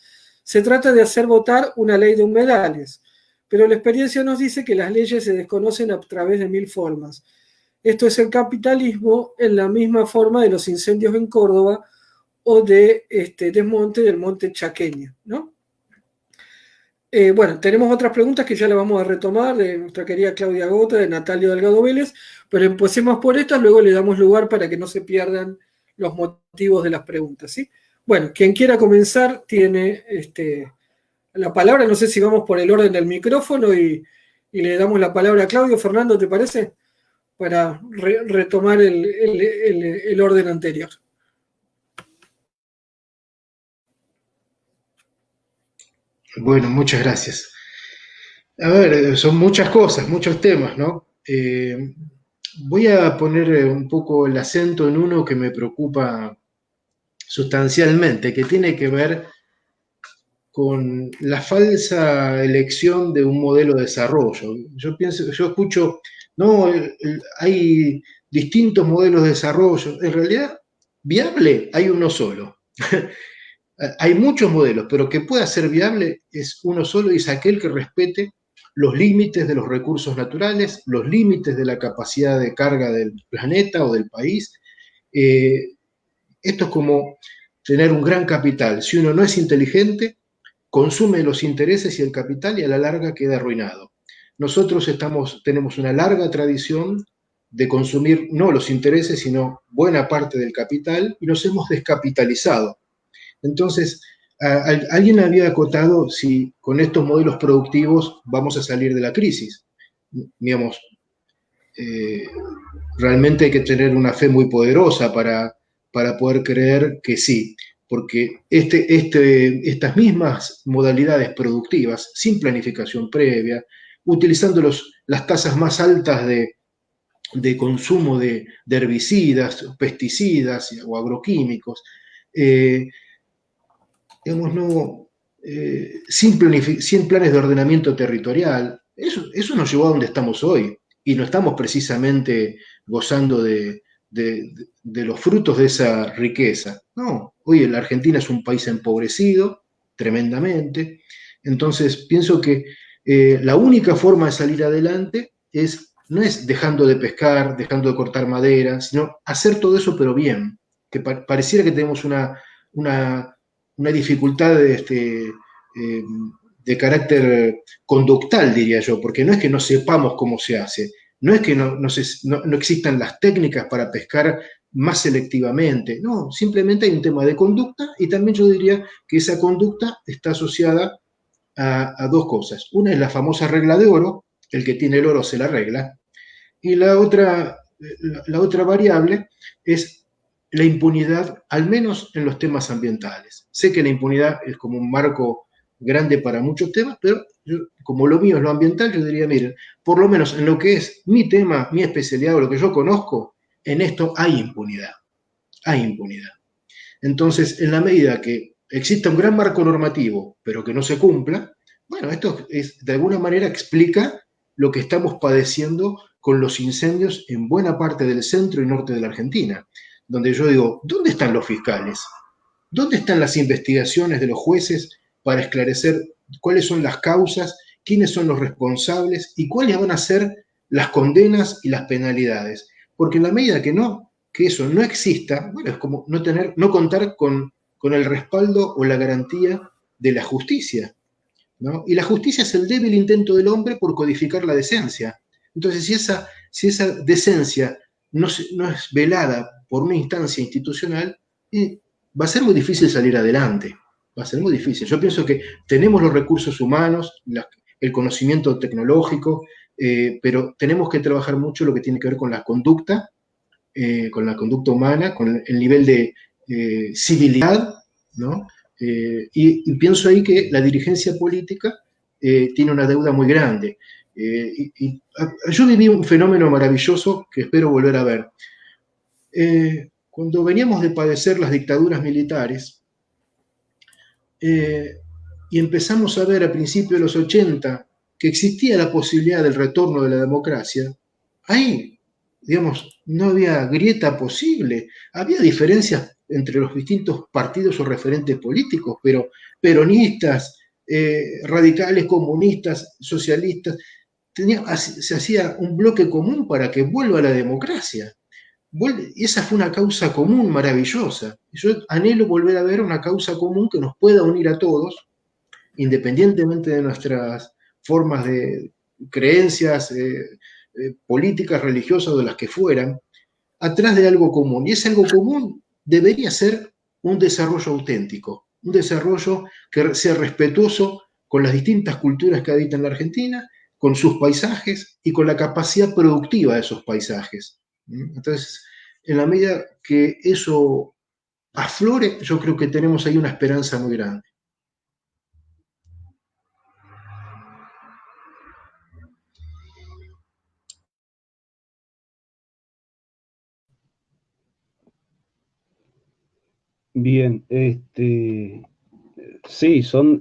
Se trata de hacer votar una ley de humedales, pero la experiencia nos dice que las leyes se desconocen a través de 1000 formas. Esto es el capitalismo en la misma forma de los incendios en Córdoba o de desmonte del monte Chaqueño, ¿no? Bueno, tenemos otras preguntas que ya las vamos a retomar de nuestra querida Claudia Gota, de Natalia Delgado Vélez, pero empecemos por estas, luego le damos lugar para que no se pierdan los motivos de las preguntas, ¿sí? Bueno, quien quiera comenzar tiene la palabra. No sé si vamos por el orden del micrófono y le damos la palabra a Claudio. Fernando, ¿te parece? Para retomar el orden anterior. Bueno, muchas gracias. A ver, son muchas cosas, muchos temas, ¿no? Voy a poner un poco el acento en uno que me preocupa sustancialmente, que tiene que ver con la falsa elección de un modelo de desarrollo. Yo escucho, no, hay distintos modelos de desarrollo. En realidad, viable hay uno solo. Hay muchos modelos, pero que pueda ser viable es uno solo, y es aquel que respete los límites de los recursos naturales, los límites de la capacidad de carga del planeta o del país. Esto es como tener un gran capital. Si uno no es inteligente, consume los intereses y el capital y a la larga queda arruinado. Nosotros tenemos una larga tradición de consumir no los intereses, sino buena parte del capital, y nos hemos descapitalizado. Entonces, alguien había acotado si con estos modelos productivos vamos a salir de la crisis. Digamos, realmente hay que tener una fe muy poderosa para poder creer que sí, porque estas mismas modalidades productivas, sin planificación previa, utilizando las tasas más altas de consumo de herbicidas, pesticidas o agroquímicos, digamos, no, sin planes de ordenamiento territorial, eso nos llevó a donde estamos hoy, y no estamos precisamente gozando de los frutos de esa riqueza. No, hoy la Argentina es un país empobrecido tremendamente. Entonces pienso que la única forma de salir adelante no es dejando de pescar, dejando de cortar madera, sino hacer todo eso pero bien, que pareciera que tenemos una dificultad de carácter conductal, diría yo, porque no es que no sepamos cómo se hace, no es que no existan las técnicas para pescar más selectivamente, no, simplemente hay un tema de conducta, y también yo diría que esa conducta está asociada a dos cosas. Una es la famosa regla de oro: el que tiene el oro se la arregla, y la otra variable es la impunidad, al menos en los temas ambientales. Sé que la impunidad es como un marco grande para muchos temas, pero yo, como lo mío es lo ambiental, yo diría, miren, por lo menos en lo que es mi tema, mi especialidad o lo que yo conozco, en esto hay impunidad. Hay impunidad. Entonces, en la medida que exista un gran marco normativo, pero que no se cumpla, bueno, esto es, de alguna manera explica lo que estamos padeciendo con los incendios en buena parte del centro y norte de la Argentina, donde yo digo, ¿dónde están los fiscales? ¿Dónde están las investigaciones de los jueces para esclarecer cuáles son las causas, quiénes son los responsables y cuáles van a ser las condenas y las penalidades? Porque en la medida que eso no exista, bueno, es como no contar con el respaldo o la garantía de la justicia, ¿no? Y la justicia es el débil intento del hombre por codificar la decencia. Entonces, si esa decencia no es velada por una instancia institucional, va a ser muy difícil salir adelante. Va a ser muy difícil. Yo pienso que tenemos los recursos humanos, el conocimiento tecnológico, pero tenemos que trabajar mucho lo que tiene que ver con la conducta humana, con el nivel de civilidad, ¿no? Y pienso ahí que la dirigencia política tiene una deuda muy grande. Yo viví un fenómeno maravilloso que espero volver a ver. Cuando veníamos de padecer las dictaduras militares, y empezamos a ver a principios de los 80 que existía la posibilidad del retorno de la democracia, ahí, digamos, no había grieta posible, había diferencias entre los distintos partidos o referentes políticos, pero peronistas, radicales, comunistas, socialistas, se hacía un bloque común para que vuelva la democracia. Esa fue una causa común maravillosa. Yo anhelo volver a ver una causa común que nos pueda unir a todos, independientemente de nuestras formas de creencias políticas, religiosas o de las que fueran, atrás de algo común. Y ese algo común debería ser un desarrollo auténtico, un desarrollo que sea respetuoso con las distintas culturas que habitan la Argentina, con sus paisajes y con la capacidad productiva de esos paisajes. Entonces, en la medida que eso aflore, yo creo que tenemos ahí una esperanza muy grande. Bien, sí, son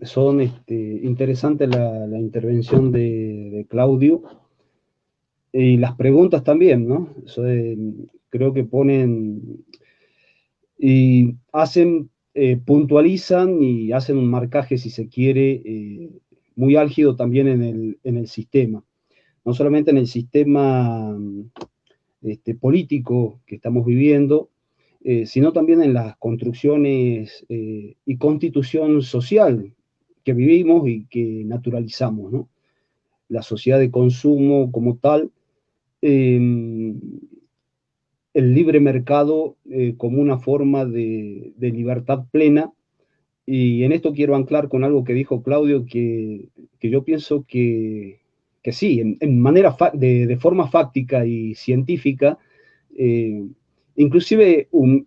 interesantes la intervención de Claudio y las preguntas también, ¿no? Creo que ponen y hacen, puntualizan y hacen un marcaje, si se quiere, muy álgido también en el sistema. No solamente en el sistema político que estamos viviendo, sino también en las construcciones y constitución social que vivimos y que naturalizamos, ¿no? La sociedad de consumo como tal, el libre mercado como una forma de libertad plena. Y en esto quiero anclar con algo que dijo Claudio, que yo pienso que sí, de forma fáctica y científica, inclusive un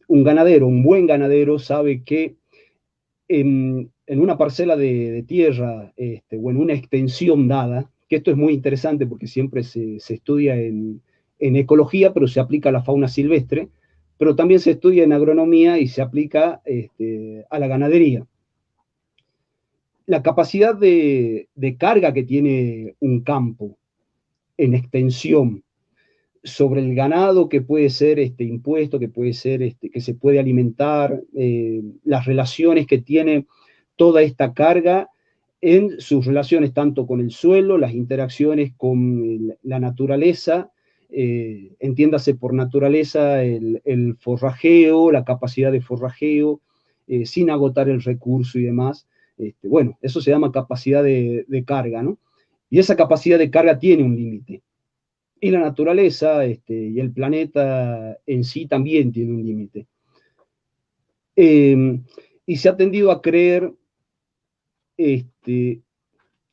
ganadero, un buen ganadero sabe que en una parcela de tierra o en una extensión dada, que esto es muy interesante porque siempre se estudia en ecología, pero se aplica a la fauna silvestre, pero también se estudia en agronomía y se aplica a la ganadería. La capacidad de carga que tiene un campo en extensión sobre el ganado que puede ser impuesto, que puede ser que se puede alimentar, las relaciones que tiene toda esta carga en sus relaciones tanto con el suelo, las interacciones con la naturaleza, entiéndase por naturaleza el forrajeo, la capacidad de forrajeo, sin agotar el recurso y demás. Bueno, eso se llama capacidad de carga, ¿no? Y esa capacidad de carga tiene un límite. Y la naturaleza y el planeta en sí también tiene un límite. Y se ha tendido a creer,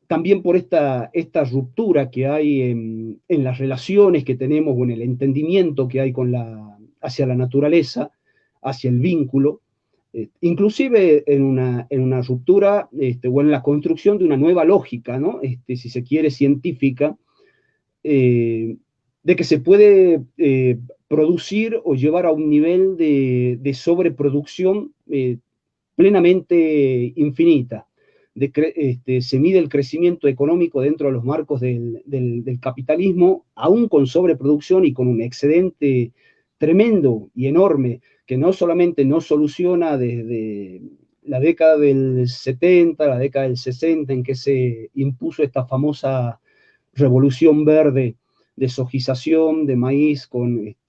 también por esta ruptura que hay en las relaciones que tenemos o en el entendimiento que hay con la hacia la naturaleza, hacia el vínculo, inclusive en una ruptura o en la construcción de una nueva lógica, ¿no? Si se quiere, científica, de que se puede producir o llevar a un nivel de sobreproducción plenamente infinita. Se mide el crecimiento económico dentro de los marcos del capitalismo, aún con sobreproducción y con un excedente tremendo y enorme, que no solamente no soluciona desde la década del 70, la década del 60, en que se impuso esta famosa revolución verde de sojización de maíz,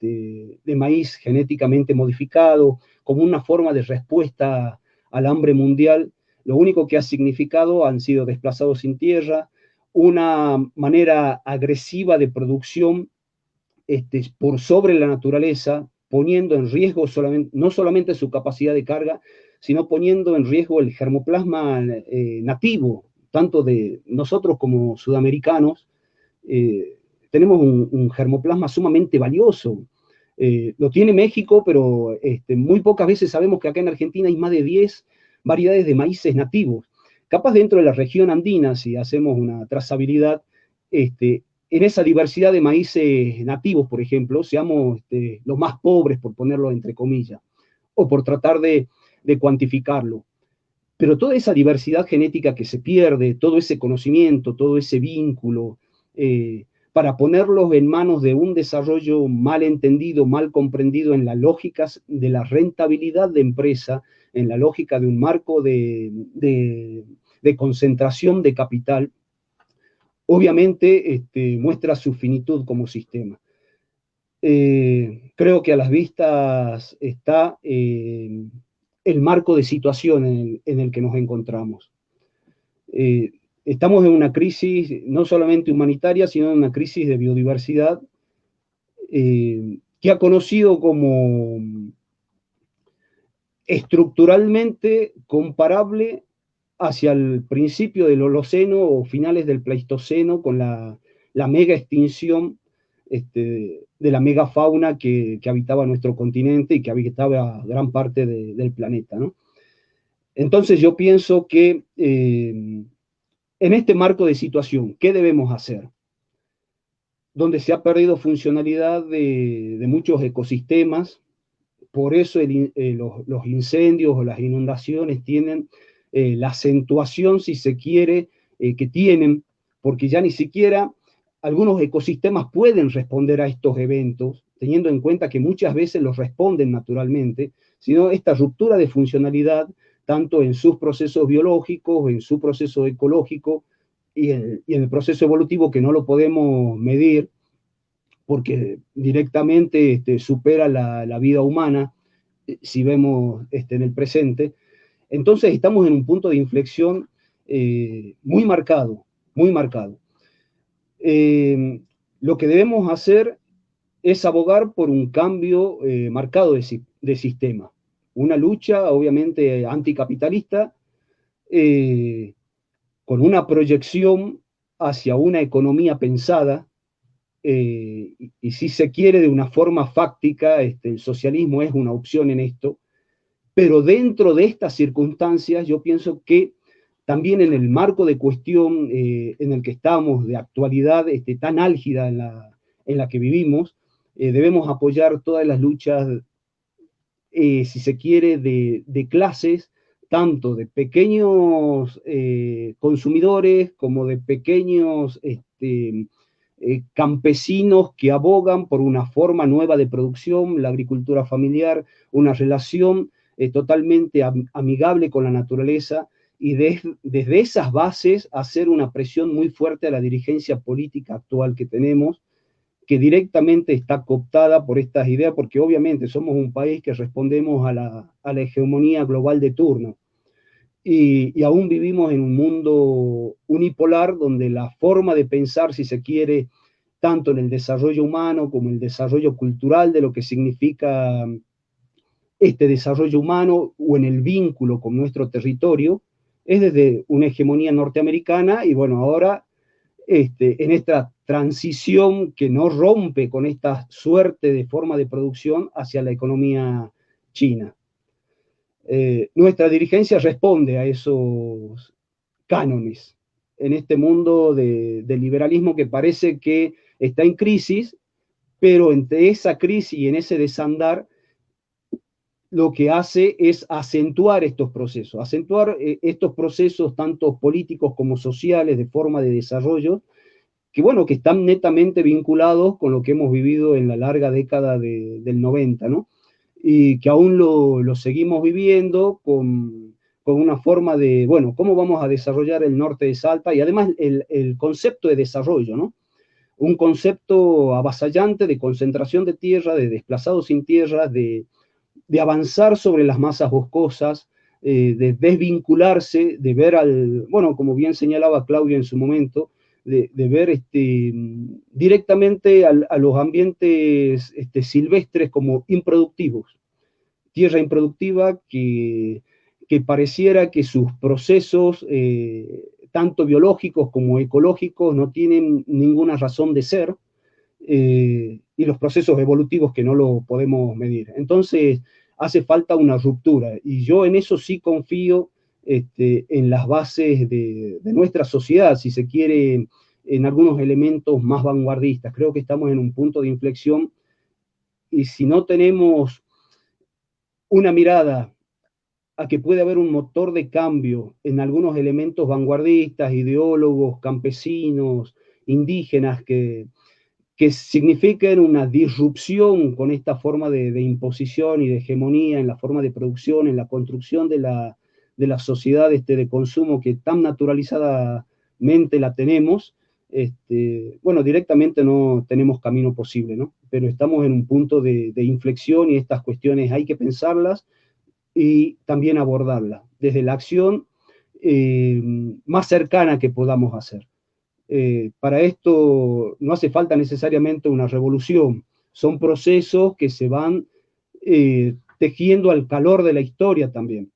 de maíz genéticamente modificado, como una forma de respuesta al hambre mundial. Lo único que ha significado han sido desplazados sin tierra, una manera agresiva de producción por sobre la naturaleza, poniendo en riesgo no solamente su capacidad de carga, sino poniendo en riesgo el germoplasma nativo, tanto de nosotros como sudamericanos. Tenemos un germoplasma sumamente valioso. Lo tiene México, pero muy pocas veces sabemos que acá en Argentina hay más de 10 variedades de maíces nativos. Capaz dentro de la región andina, si hacemos una trazabilidad, en esa diversidad de maíces nativos, por ejemplo, seamos los más pobres, por ponerlo entre comillas, o por tratar de cuantificarlo. Pero toda esa diversidad genética que se pierde, todo ese conocimiento, todo ese vínculo, para ponerlos en manos de un desarrollo mal entendido, mal comprendido en las lógicas de la rentabilidad de empresa, en la lógica de un marco de concentración de capital, obviamente muestra su finitud como sistema. Creo que a las vistas está el marco de situación en el que nos encontramos. Estamos en una crisis no solamente humanitaria, sino en una crisis de biodiversidad que ha conocido como estructuralmente comparable hacia el principio del Holoceno o finales del Pleistoceno, con la mega extinción de la megafauna que habitaba nuestro continente y que habitaba gran parte del planeta, ¿no? Entonces yo pienso que en este marco de situación, ¿qué debemos hacer? Donde se ha perdido funcionalidad de muchos ecosistemas, por eso los incendios o las inundaciones tienen la acentuación, si se quiere, que tienen, porque ya ni siquiera algunos ecosistemas pueden responder a estos eventos, teniendo en cuenta que muchas veces los responden naturalmente, sino esta ruptura de funcionalidad, tanto en sus procesos biológicos, en su proceso ecológico y en el proceso evolutivo, que no lo podemos medir, porque directamente supera la vida humana, si vemos en el presente. Entonces estamos en un punto de inflexión muy marcado, muy marcado. Lo que debemos hacer es abogar por un cambio marcado de sistema, una lucha obviamente anticapitalista, con una proyección hacia una economía pensada, y si se quiere de una forma fáctica, el socialismo es una opción en esto, pero dentro de estas circunstancias yo pienso que también en el marco de cuestión en el que estamos, de actualidad tan álgida en la que vivimos, debemos apoyar todas las luchas, si se quiere, de clases, tanto de pequeños consumidores como de pequeños campesinos que abogan por una forma nueva de producción, la agricultura familiar, una relación totalmente amigable con la naturaleza, y desde esas bases hacer una presión muy fuerte a la dirigencia política actual que tenemos, que directamente está cooptada por estas ideas, porque obviamente somos un país que respondemos a la hegemonía global de turno, y aún vivimos en un mundo unipolar donde la forma de pensar, si se quiere, tanto en el desarrollo humano como en el desarrollo cultural de lo que significa este desarrollo humano, o en el vínculo con nuestro territorio, es desde una hegemonía norteamericana, y bueno, ahora en esta transición que no rompe con esta suerte de forma de producción hacia la economía china. Nuestra dirigencia responde a esos cánones en este mundo de liberalismo que parece que está en crisis, pero entre esa crisis y en ese desandar lo que hace es acentuar estos procesos tanto políticos como sociales de forma de desarrollo, que bueno, que están netamente vinculados con lo que hemos vivido en la larga década del 90, ¿no? Y que aún lo seguimos viviendo con una forma de, bueno, ¿cómo vamos a desarrollar el norte de Salta? Y además el concepto de desarrollo, ¿no? Un concepto avasallante de concentración de tierra, de desplazados sin tierra, de avanzar sobre las masas boscosas, de desvincularse, de ver bueno, como bien señalaba Claudio en su momento, de ver directamente a los ambientes silvestres como improductivos. Tierra improductiva que pareciera que sus procesos, tanto biológicos como ecológicos, no tienen ninguna razón de ser, y los procesos evolutivos que no lo podemos medir. Entonces, hace falta una ruptura, y yo en eso sí confío en las bases de nuestra sociedad, si se quiere, en algunos elementos más vanguardistas. Creo que estamos en un punto de inflexión, y si no tenemos una mirada a que puede haber un motor de cambio en algunos elementos vanguardistas, ideólogos, campesinos, indígenas, que signifiquen una disrupción con esta forma de imposición y de hegemonía en la forma de producción, en la construcción de la sociedad de consumo que tan naturalizadamente la tenemos. Bueno, directamente no tenemos camino posible, ¿no? Pero estamos en un punto de inflexión, y estas cuestiones hay que pensarlas y también abordarlas desde la acción más cercana que podamos hacer. Para esto no hace falta necesariamente una revolución, son procesos que se van tejiendo al calor de la historia también,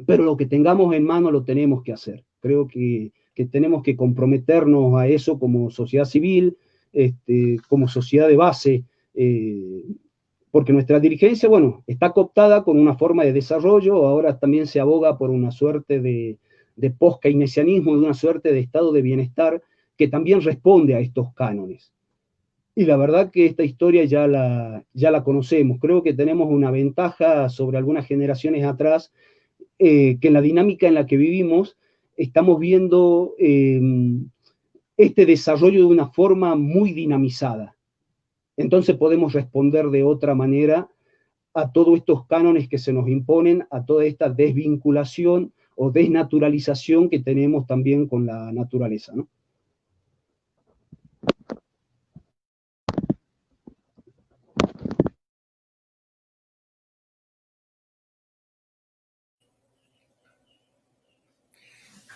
pero lo que tengamos en mano lo tenemos que hacer. Creo que tenemos que comprometernos a eso como sociedad civil, como sociedad de base, porque nuestra dirigencia, bueno, está cooptada con una forma de desarrollo, ahora también se aboga por una suerte de post-keynesianismo, de una suerte de estado de bienestar que también responde a estos cánones. Y la verdad que esta historia ya la conocemos. Creo que tenemos una ventaja sobre algunas generaciones atrás, que en la dinámica en la que vivimos estamos viendo este desarrollo de una forma muy dinamizada. Entonces podemos responder de otra manera a todos estos cánones que se nos imponen, a toda esta desvinculación o desnaturalización que tenemos también con la naturaleza, ¿no?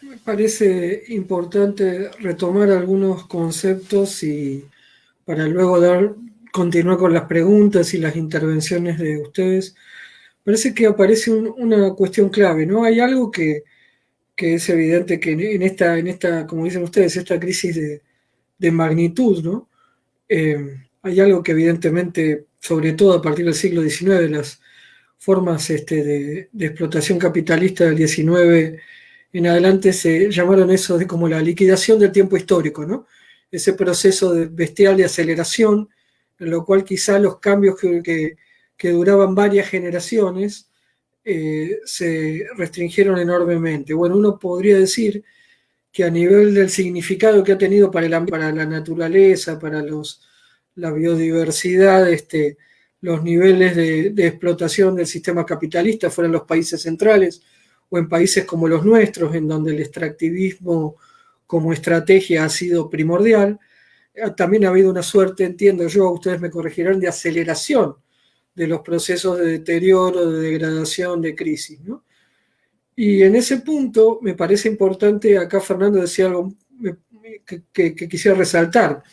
Me parece importante retomar algunos conceptos y para luego continuar con las preguntas y las intervenciones de ustedes. Parece que aparece una cuestión clave, ¿no? Hay algo que es evidente que en esta, como dicen ustedes, esta crisis de magnitud, ¿no? Hay algo que evidentemente, sobre todo a partir del siglo XIX, las formas de explotación capitalista del XIX en adelante se llamaron eso de como la liquidación del tiempo histórico, ¿no? Ese proceso bestial de aceleración, en lo cual quizá los cambios que duraban varias generaciones se restringieron enormemente. Bueno, uno podría decir que a nivel del significado que ha tenido para la naturaleza, para la biodiversidad, los niveles de explotación del sistema capitalista fuera en los países centrales o en países como los nuestros, en donde el extractivismo como estrategia ha sido primordial, también ha habido una suerte, entiendo yo, ustedes me corregirán, de aceleración de los procesos de deterioro, de degradación, de crisis, ¿no? Y en ese punto me parece importante, acá Fernando decía algo que quisiera resaltar.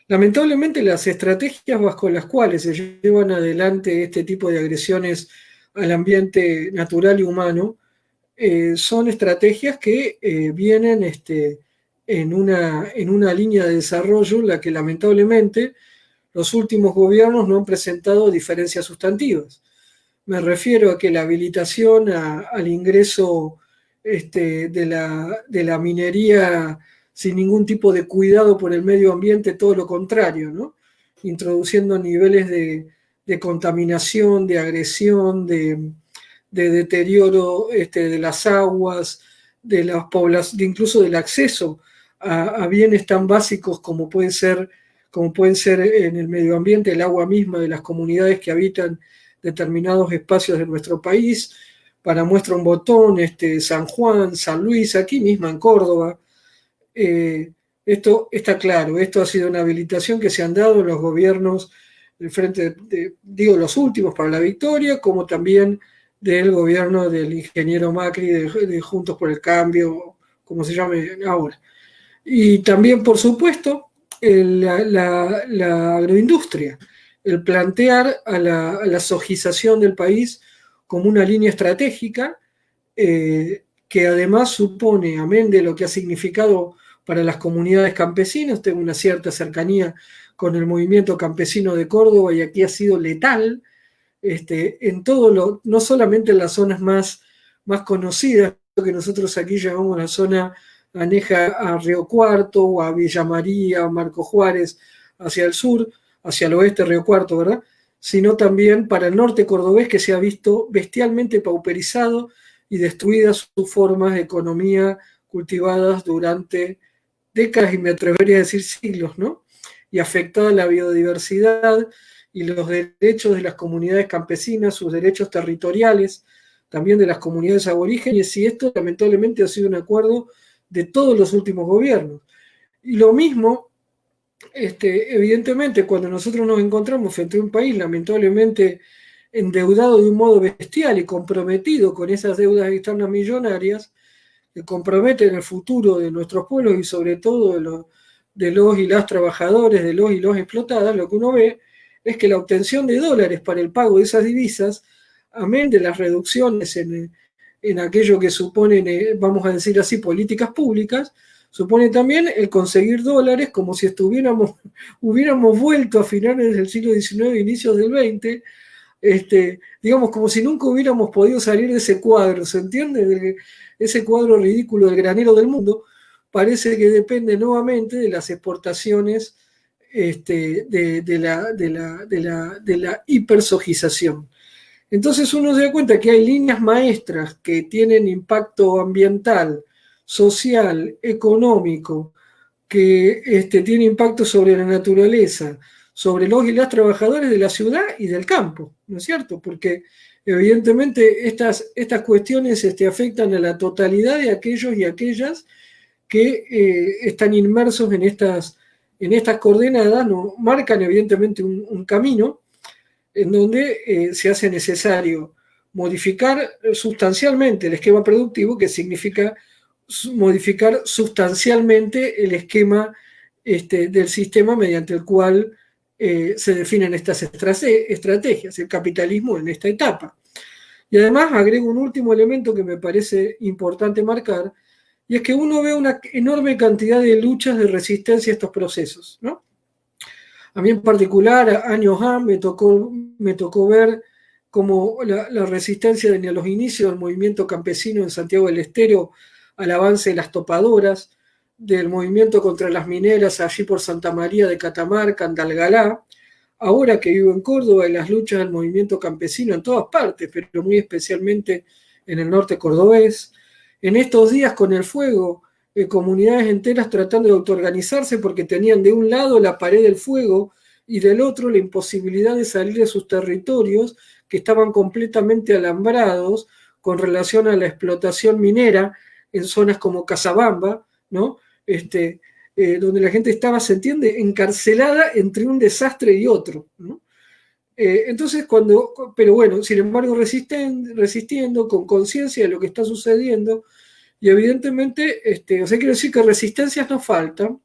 Lamentablemente las estrategias bajo las cuales se llevan adelante este tipo de agresiones al ambiente natural y humano son estrategias que vienen en una línea de desarrollo en la que lamentablemente los últimos gobiernos no han presentado diferencias sustantivas. Me refiero a que la habilitación al ingreso de la minería sin ningún tipo de cuidado por el medio ambiente, todo lo contrario, ¿no? Introduciendo niveles de contaminación, de agresión, de deterioro de las aguas, incluso del acceso a bienes tan básicos como pueden ser en el medio ambiente, el agua misma de las comunidades que habitan determinados espacios de nuestro país. Para muestra un botón, San Juan, San Luis, aquí mismo en Córdoba. Esto está claro, esto ha sido una habilitación que se han dado en los gobiernos del frente, los últimos para la victoria, como también del gobierno del ingeniero Macri, de Juntos por el Cambio, como se llame ahora. Y también, por supuesto, la agroindustria, el plantear a la sojización del país como una línea estratégica que además supone, amén de lo que ha significado para las comunidades campesinas, tengo una cierta cercanía con el movimiento campesino de Córdoba y aquí ha sido letal, en todo no solamente en las zonas más conocidas, que nosotros aquí llamamos la zona aneja a Río Cuarto o a Villa María, a Marco Juárez, hacia el sur, hacia el oeste Río Cuarto, ¿verdad? Sino también para el norte cordobés, que se ha visto bestialmente pauperizado y destruidas sus formas de economía cultivadas durante décadas y me atrevería a decir siglos, ¿no? Y afectada la biodiversidad y los derechos de las comunidades campesinas, sus derechos territoriales, también de las comunidades aborígenes, y esto lamentablemente ha sido un acuerdo de todos los últimos gobiernos. Y lo mismo, evidentemente, cuando nosotros nos encontramos frente a un país lamentablemente endeudado de un modo bestial y comprometido con esas deudas externas millonarias, que comprometen el futuro de nuestros pueblos y sobre todo de los y las trabajadores, de los y las explotadas, lo que uno ve es que la obtención de dólares para el pago de esas divisas, amén de las reducciones en aquello que suponen, vamos a decir así, políticas públicas, supone también el conseguir dólares como si hubiéramos vuelto a finales del siglo XIX e inicios del XX, digamos, como si nunca hubiéramos podido salir de ese cuadro, ¿se entiende? Ese cuadro ridículo del granero del mundo parece que depende nuevamente de las exportaciones de la hipersojización. Entonces uno se da cuenta que hay líneas maestras que tienen impacto ambiental, social, económico, que tiene impacto sobre la naturaleza, sobre los y las trabajadores de la ciudad y del campo, ¿no es cierto? Porque evidentemente estas cuestiones afectan a la totalidad de aquellos y aquellas que están inmersos en estas coordenadas, ¿no? Marcan evidentemente un camino en donde se hace necesario modificar sustancialmente el esquema productivo, que significa modificar sustancialmente el esquema del sistema mediante el cual se definen estas estrategias, el capitalismo en esta etapa. Y además agrego un último elemento que me parece importante marcar, y es que uno ve una enorme cantidad de luchas de resistencia a estos procesos, ¿no? A mí en particular, años A, me tocó ver cómo la resistencia de los inicios del movimiento campesino en Santiago del Estero al avance de las topadoras, del movimiento contra las mineras allí por Santa María de Catamarca, Andalgalá, ahora que vivo en Córdoba, y las luchas del movimiento campesino en todas partes, pero muy especialmente en el norte cordobés. En estos días con el fuego, comunidades enteras tratando de autoorganizarse porque tenían de un lado la pared del fuego y del otro la imposibilidad de salir de sus territorios que estaban completamente alambrados con relación a la explotación minera en zonas como Casabamba, ¿no? Donde la gente estaba, se entiende, encarcelada entre un desastre y otro, ¿no? Entonces, pero bueno, sin embargo, resistiendo con conciencia de lo que está sucediendo, y evidentemente, o sea, quiero decir que resistencias no faltan.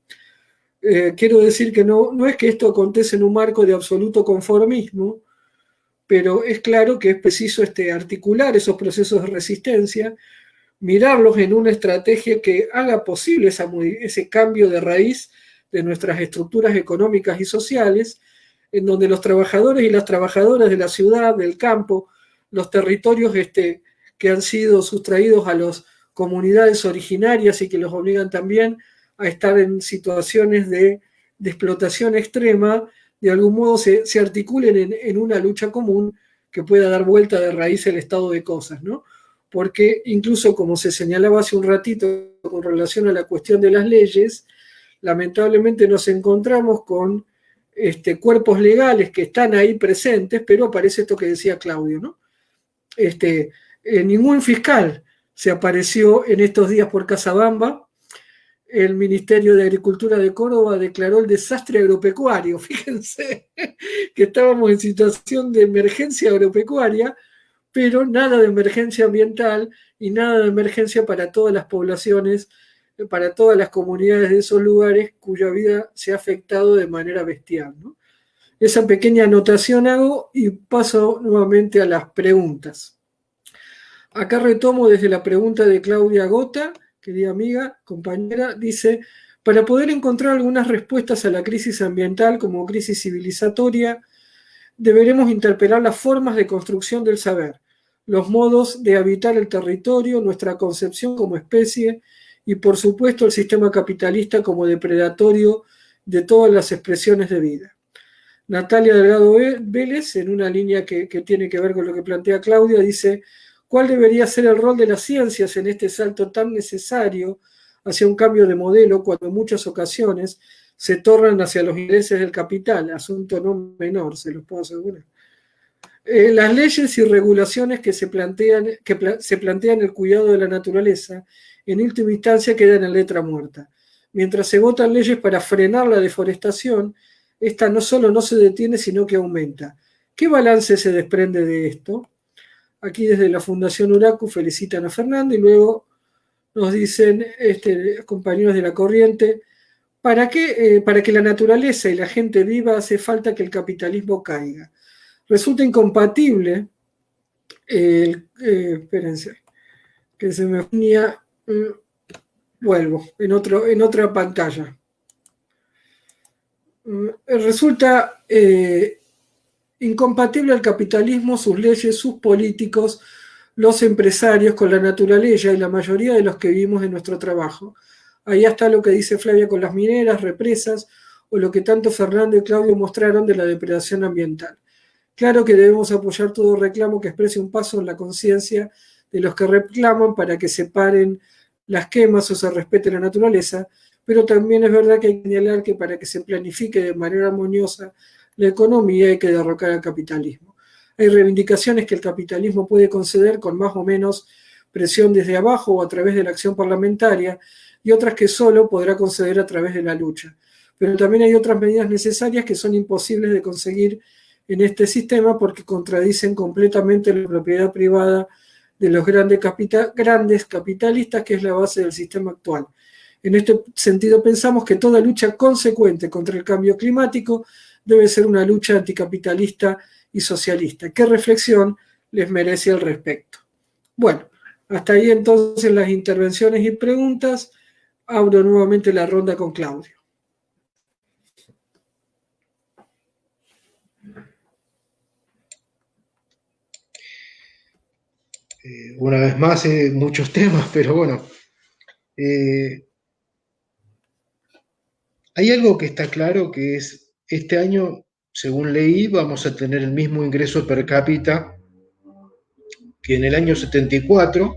Quiero decir que no es que esto acontece en un marco de absoluto conformismo, pero es claro que es preciso articular esos procesos de resistencia, mirarlos en una estrategia que haga posible ese cambio de raíz de nuestras estructuras económicas y sociales, en donde los trabajadores y las trabajadoras de la ciudad, del campo, los territorios que han sido sustraídos a las comunidades originarias y que los obligan también a estar en situaciones de explotación extrema, de algún modo se articulen en una lucha común que pueda dar vuelta de raíz el estado de cosas, ¿no? Porque incluso, como se señalaba hace un ratito con relación a la cuestión de las leyes, lamentablemente nos encontramos con cuerpos legales que están ahí presentes, pero aparece esto que decía Claudio, ¿no? Ningún fiscal se apareció en estos días por Casabamba. El Ministerio de Agricultura de Córdoba declaró el desastre agropecuario. Fíjense que estábamos en situación de emergencia agropecuaria, pero nada de emergencia ambiental y nada de emergencia para todas las poblaciones, para todas las comunidades de esos lugares cuya vida se ha afectado de manera bestial, ¿no? Esa pequeña anotación hago y paso nuevamente a las preguntas. Acá retomo desde la pregunta de Claudia Gota, querida amiga, compañera, dice: para poder encontrar algunas respuestas a la crisis ambiental como crisis civilizatoria, deberemos interpelar las formas de construcción del saber, los modos de habitar el territorio, nuestra concepción como especie y, por supuesto, el sistema capitalista como depredatorio de todas las expresiones de vida. Natalia Delgado Vélez, en una línea que tiene que ver con lo que plantea Claudia, dice: ¿cuál debería ser el rol de las ciencias en este salto tan necesario hacia un cambio de modelo cuando en muchas ocasiones se tornan hacia los intereses del capital? Asunto no menor, se los puedo asegurar. Las leyes y regulaciones que se plantean el cuidado de la naturaleza, en última instancia quedan en letra muerta. Mientras se votan leyes para frenar la deforestación, esta no solo no se detiene, sino que aumenta. ¿Qué balance se desprende de esto? Aquí desde la Fundación Uracu felicitan a Fernando y luego nos dicen, compañeros de la corriente, para que la naturaleza y la gente viva hace falta que el capitalismo caiga. Resulta incompatible, espérense, que se me unía, vuelvo, en otra pantalla. Resulta incompatible el capitalismo, sus leyes, sus políticos, los empresarios con la naturaleza y la mayoría de los que vivimos en nuestro trabajo. Ahí está lo que dice Flavia con las mineras, represas, o lo que tanto Fernando y Claudio mostraron de la depredación ambiental. Claro que debemos apoyar todo reclamo que exprese un paso en la conciencia de los que reclaman para que se paren las quemas o se respete la naturaleza, pero también es verdad que hay que señalar que para que se planifique de manera armoniosa la economía hay que derrocar al capitalismo. Hay reivindicaciones que el capitalismo puede conceder con más o menos presión desde abajo o a través de la acción parlamentaria, y otras que solo podrá conceder a través de la lucha. Pero también hay otras medidas necesarias que son imposibles de conseguir en este sistema porque contradicen completamente la propiedad privada de los grandes capitalistas, que es la base del sistema actual. En este sentido, pensamos que toda lucha consecuente contra el cambio climático debe ser una lucha anticapitalista y socialista. ¿Qué reflexión les merece al respecto? Bueno, hasta ahí entonces las intervenciones y preguntas. Abro nuevamente la ronda con Claudio. Una vez más, muchos temas, pero bueno. Hay algo que está claro, que es, este año, según leí, vamos a tener el mismo ingreso per cápita que en el año 74,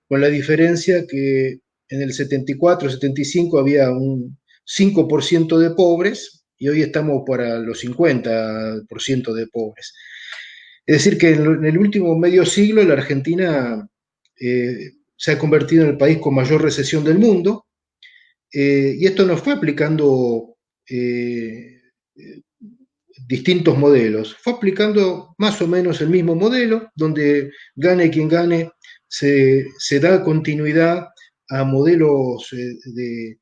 con la diferencia que en el 74-75 había un 5% de pobres y hoy estamos para los 50% de pobres. Es decir, que en el último medio siglo la Argentina se ha convertido en el país con mayor recesión del mundo, y esto nos fue aplicando distintos modelos. Fue aplicando más o menos el mismo modelo, donde gane quien gane, se da continuidad a modelos de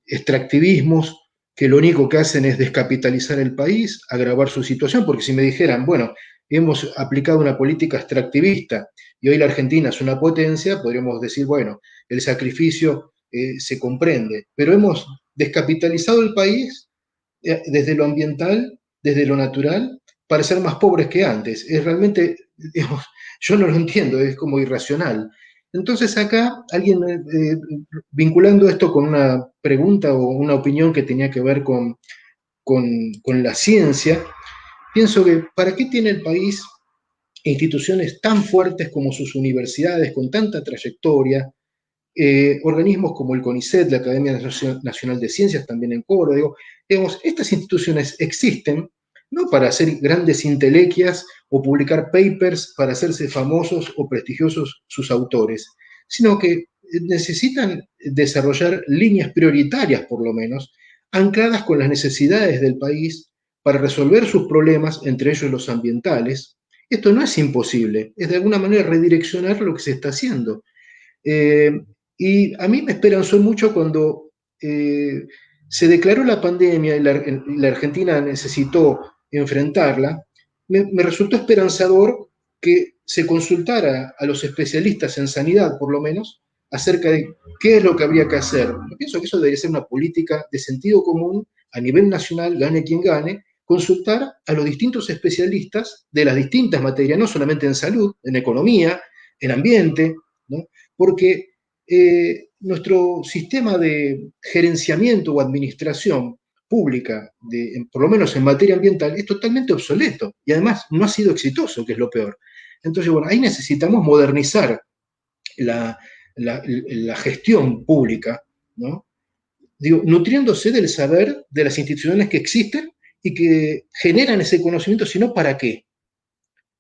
extractivismos que lo único que hacen es descapitalizar el país, agravar su situación, porque si me dijeran, bueno, hemos aplicado una política extractivista y hoy la Argentina es una potencia, podríamos decir, bueno, el sacrificio se comprende, pero hemos descapitalizado el país desde lo ambiental, desde lo natural, para ser más pobres que antes. Es realmente, digamos, yo no lo entiendo, es como irracional. Entonces acá alguien vinculando esto con una pregunta o una opinión que tenía que ver con la ciencia, pienso que ¿para qué tiene el país instituciones tan fuertes como sus universidades, con tanta trayectoria, organismos como el CONICET, la Academia Nacional de Ciencias, también en Coro, digamos, estas instituciones existen no para hacer grandes intelequias o publicar papers para hacerse famosos o prestigiosos sus autores, sino que necesitan desarrollar líneas prioritarias, por lo menos, ancladas con las necesidades del país para resolver sus problemas, entre ellos los ambientales. Esto no es imposible, es de alguna manera redireccionar lo que se está haciendo. Eh, y a mí me esperanzó mucho cuando se declaró la pandemia y la Argentina necesitó enfrentarla. Me resultó esperanzador que se consultara a los especialistas en sanidad, por lo menos, acerca de qué es lo que habría que hacer. Yo pienso que eso debería ser una política de sentido común a nivel nacional, gane quien gane, consultar a los distintos especialistas de las distintas materias, no solamente en salud, en economía, en ambiente, ¿no? Porque nuestro sistema de gerenciamiento o administración pública, por lo menos en materia ambiental, es totalmente obsoleto y además no ha sido exitoso, que es lo peor. Entonces, bueno, ahí necesitamos modernizar la gestión pública, ¿no? Digo, nutriéndose del saber de las instituciones que existen y que generan ese conocimiento, sino para qué.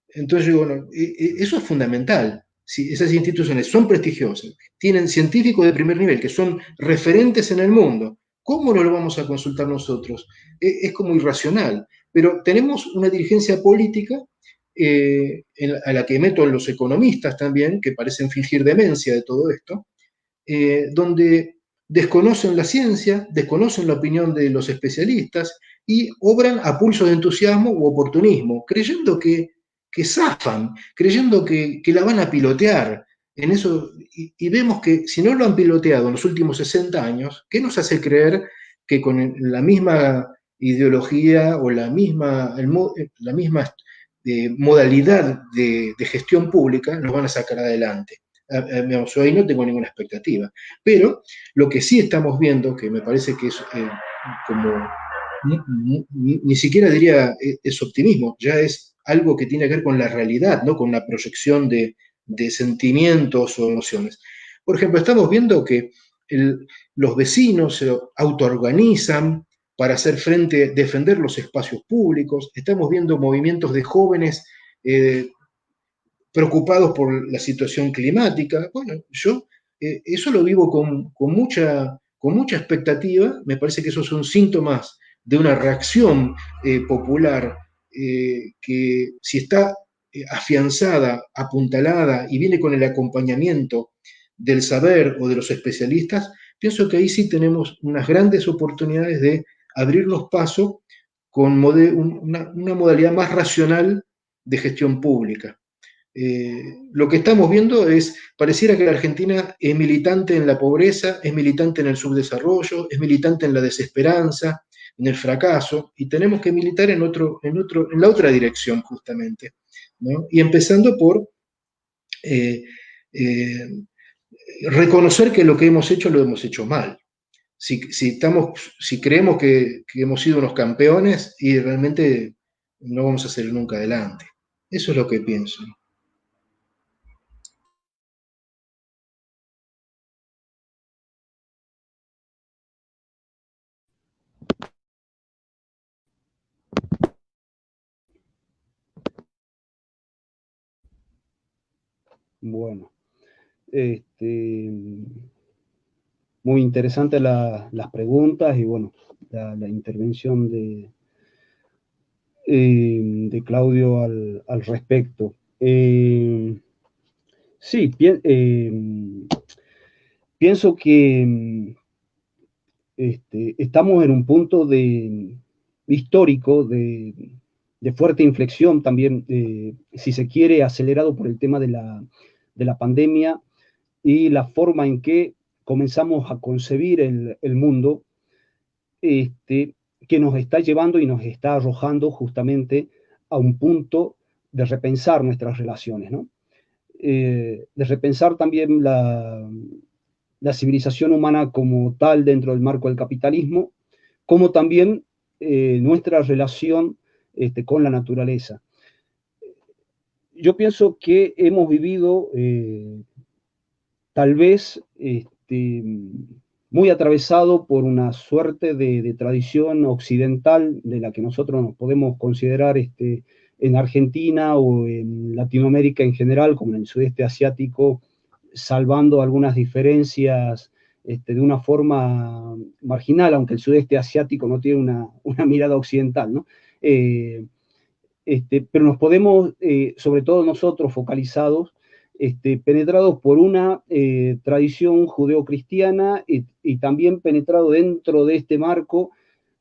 Entonces, bueno, eso es fundamental. Si esas instituciones son prestigiosas, tienen científicos de primer nivel que son referentes en el mundo, ¿cómo no lo vamos a consultar nosotros? Es como irracional. Pero tenemos una dirigencia política a la que meto a los economistas también, que parecen fingir demencia de todo esto, donde desconocen la ciencia, desconocen la opinión de los especialistas y obran a pulso de entusiasmo u oportunismo, creyendo que zafan, creyendo que la van a pilotear. En eso, y vemos que si no lo han piloteado en los últimos 60 años, ¿qué nos hace creer que con la misma ideología o la misma modalidad de gestión pública nos van a sacar adelante? Yo ahí no tengo ninguna expectativa. Pero lo que sí estamos viendo, que me parece que es como, ni siquiera diría es optimismo, ya es algo que tiene que ver con la realidad, ¿no? Con la proyección de sentimientos o emociones. Por ejemplo, estamos viendo que los vecinos se autoorganizan para hacer frente, defender los espacios públicos. Estamos viendo movimientos de jóvenes preocupados por la situación climática. Bueno, yo eso lo vivo con mucha expectativa. Me parece que esos son síntomas de una reacción popular que si está afianzada, apuntalada y viene con el acompañamiento del saber o de los especialistas, pienso que ahí sí tenemos unas grandes oportunidades de abrirnos paso con una modalidad más racional de gestión pública. Lo que estamos viendo es, pareciera que la Argentina es militante en la pobreza, es militante en el subdesarrollo, es militante en la desesperanza, en el fracaso, y tenemos que militar en la otra dirección, justamente, ¿no? Y empezando por eh, eh, reconocer que lo que hemos hecho lo hemos hecho mal. Si creemos que hemos sido unos campeones y realmente no vamos a salir nunca adelante. Eso es lo que pienso. Bueno, muy interesantes las preguntas y bueno, la intervención de Claudio al respecto. Sí, pienso que estamos en un punto histórico de fuerte inflexión también, si se quiere, acelerado por el tema de la pandemia y la forma en que comenzamos a concebir el mundo, que nos está llevando y nos está arrojando justamente a un punto de repensar nuestras relaciones, ¿no? De repensar también la civilización humana como tal dentro del marco del capitalismo, como también nuestra relación con la naturaleza. Yo pienso que hemos vivido tal vez muy atravesado por una suerte de tradición occidental de la que nosotros nos podemos considerar en Argentina o en Latinoamérica en general, como en el sudeste asiático, salvando algunas diferencias de una forma marginal, aunque el sudeste asiático no tiene una mirada occidental, ¿no? Pero nos podemos, sobre todo nosotros, focalizados, penetrados por una tradición judeocristiana y también penetrado dentro de este marco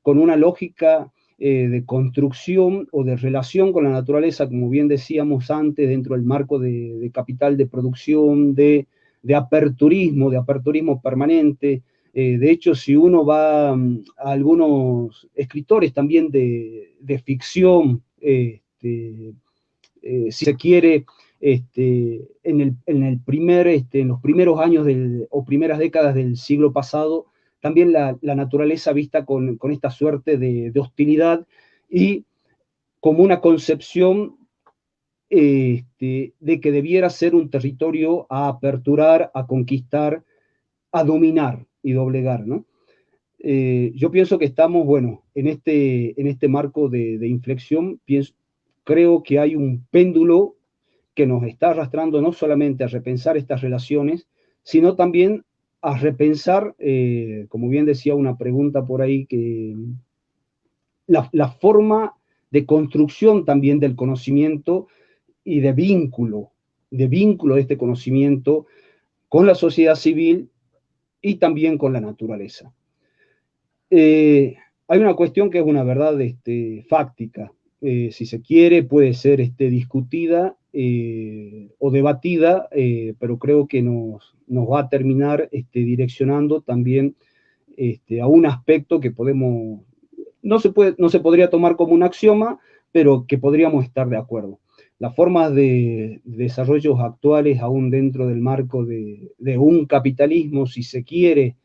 con una lógica de construcción o de relación con la naturaleza, como bien decíamos antes, dentro del marco de capital de producción, de aperturismo permanente. De hecho, si uno va a algunos escritores también de ficción, si se quiere, en los primeros años o primeras décadas del siglo pasado, también la naturaleza vista con esta suerte de hostilidad y como una concepción de que debiera ser un territorio a aperturar, a conquistar, a dominar y doblegar, ¿no? Yo pienso que estamos, bueno, en este marco de inflexión, creo que hay un péndulo que nos está arrastrando no solamente a repensar estas relaciones, sino también a repensar, como bien decía una pregunta por ahí, que la forma de construcción también del conocimiento y de vínculo de este conocimiento con la sociedad civil y también con la naturaleza. Hay una cuestión que es una verdad fáctica, si se quiere, puede ser discutida o debatida, pero creo que nos va a terminar direccionando también a un aspecto que no se podría tomar como un axioma, pero que podríamos estar de acuerdo. Las formas de desarrollos actuales, aún dentro del marco de un capitalismo, si se quiere,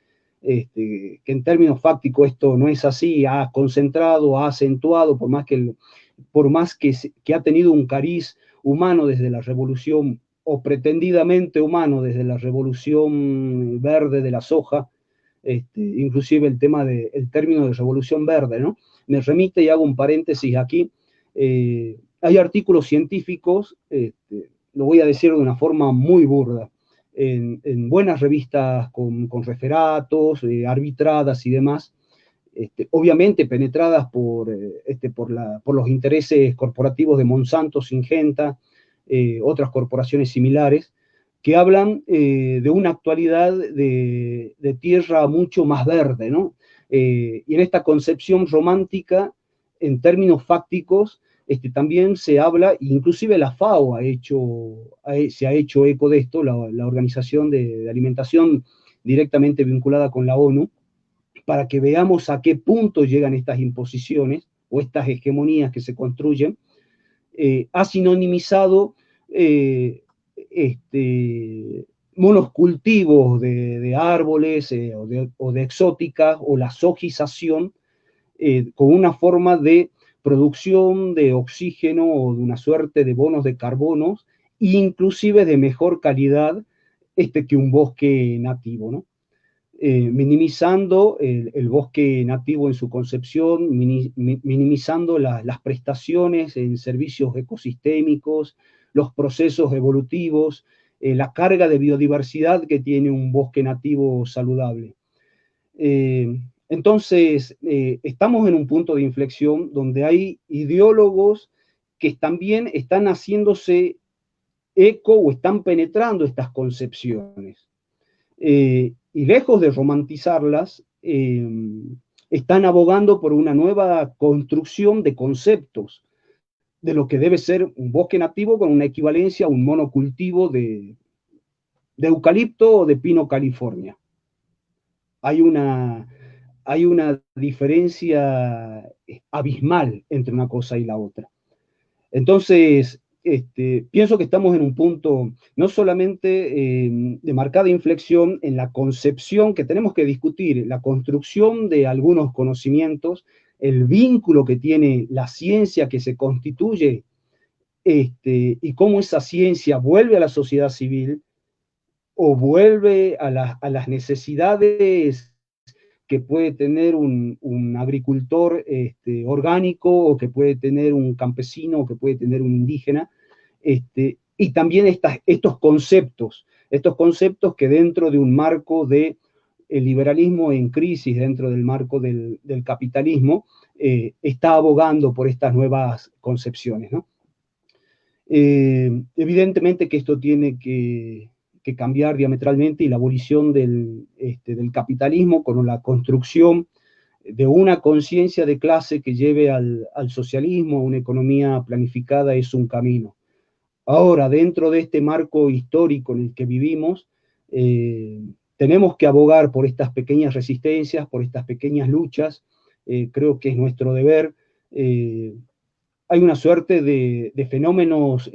que en términos fácticos esto no es así, ha concentrado, ha acentuado, por más que ha tenido un cariz humano desde la revolución, o pretendidamente humano desde la revolución verde de la soja, inclusive el término de revolución verde, ¿no? Me remite, y hago un paréntesis aquí, hay artículos científicos, lo voy a decir de una forma muy burda, en buenas revistas con referatos, arbitradas y demás, obviamente penetradas por los intereses corporativos de Monsanto, Syngenta, otras corporaciones similares, que hablan de una actualidad de tierra mucho más verde, ¿no? Y en esta concepción romántica, en términos fácticos, también se habla, inclusive la FAO se ha hecho eco de esto, la Organización de Alimentación directamente vinculada con la ONU, para que veamos a qué punto llegan estas imposiciones o estas hegemonías que se construyen. Ha sinonimizado monocultivos de árboles o de exóticas, o la sojización, con una forma de producción de oxígeno o de una suerte de bonos de carbono, inclusive de mejor calidad que un bosque nativo, ¿no? Minimizando el bosque nativo en su concepción, minimizando las prestaciones en servicios ecosistémicos, los procesos evolutivos, la carga de biodiversidad que tiene un bosque nativo saludable. Entonces, estamos en un punto de inflexión donde hay ideólogos que también están haciéndose eco o están penetrando estas concepciones. Y lejos de romantizarlas, están abogando por una nueva construcción de conceptos, lo que debe ser un bosque nativo con una equivalencia a un monocultivo de eucalipto o de pino California. Hay una diferencia abismal entre una cosa y la otra. Entonces, pienso que estamos en un punto no solamente de marcada inflexión en la concepción que tenemos que discutir, la construcción de algunos conocimientos, el vínculo que tiene la ciencia que se constituye y cómo esa ciencia vuelve a la sociedad civil o vuelve a las necesidades que puede tener un agricultor orgánico, o que puede tener un campesino, o que puede tener un indígena, y también estos conceptos que dentro de un marco de el liberalismo en crisis, dentro del marco del capitalismo, está abogando por estas nuevas concepciones, ¿no? Evidentemente que esto tiene que cambiar diametralmente, y la abolición del capitalismo con la construcción de una conciencia de clase que lleve al socialismo, a una economía planificada, es un camino. Ahora, dentro de este marco histórico en el que vivimos, tenemos que abogar por estas pequeñas resistencias, por estas pequeñas luchas. Creo que es nuestro deber. Hay una suerte de fenómenos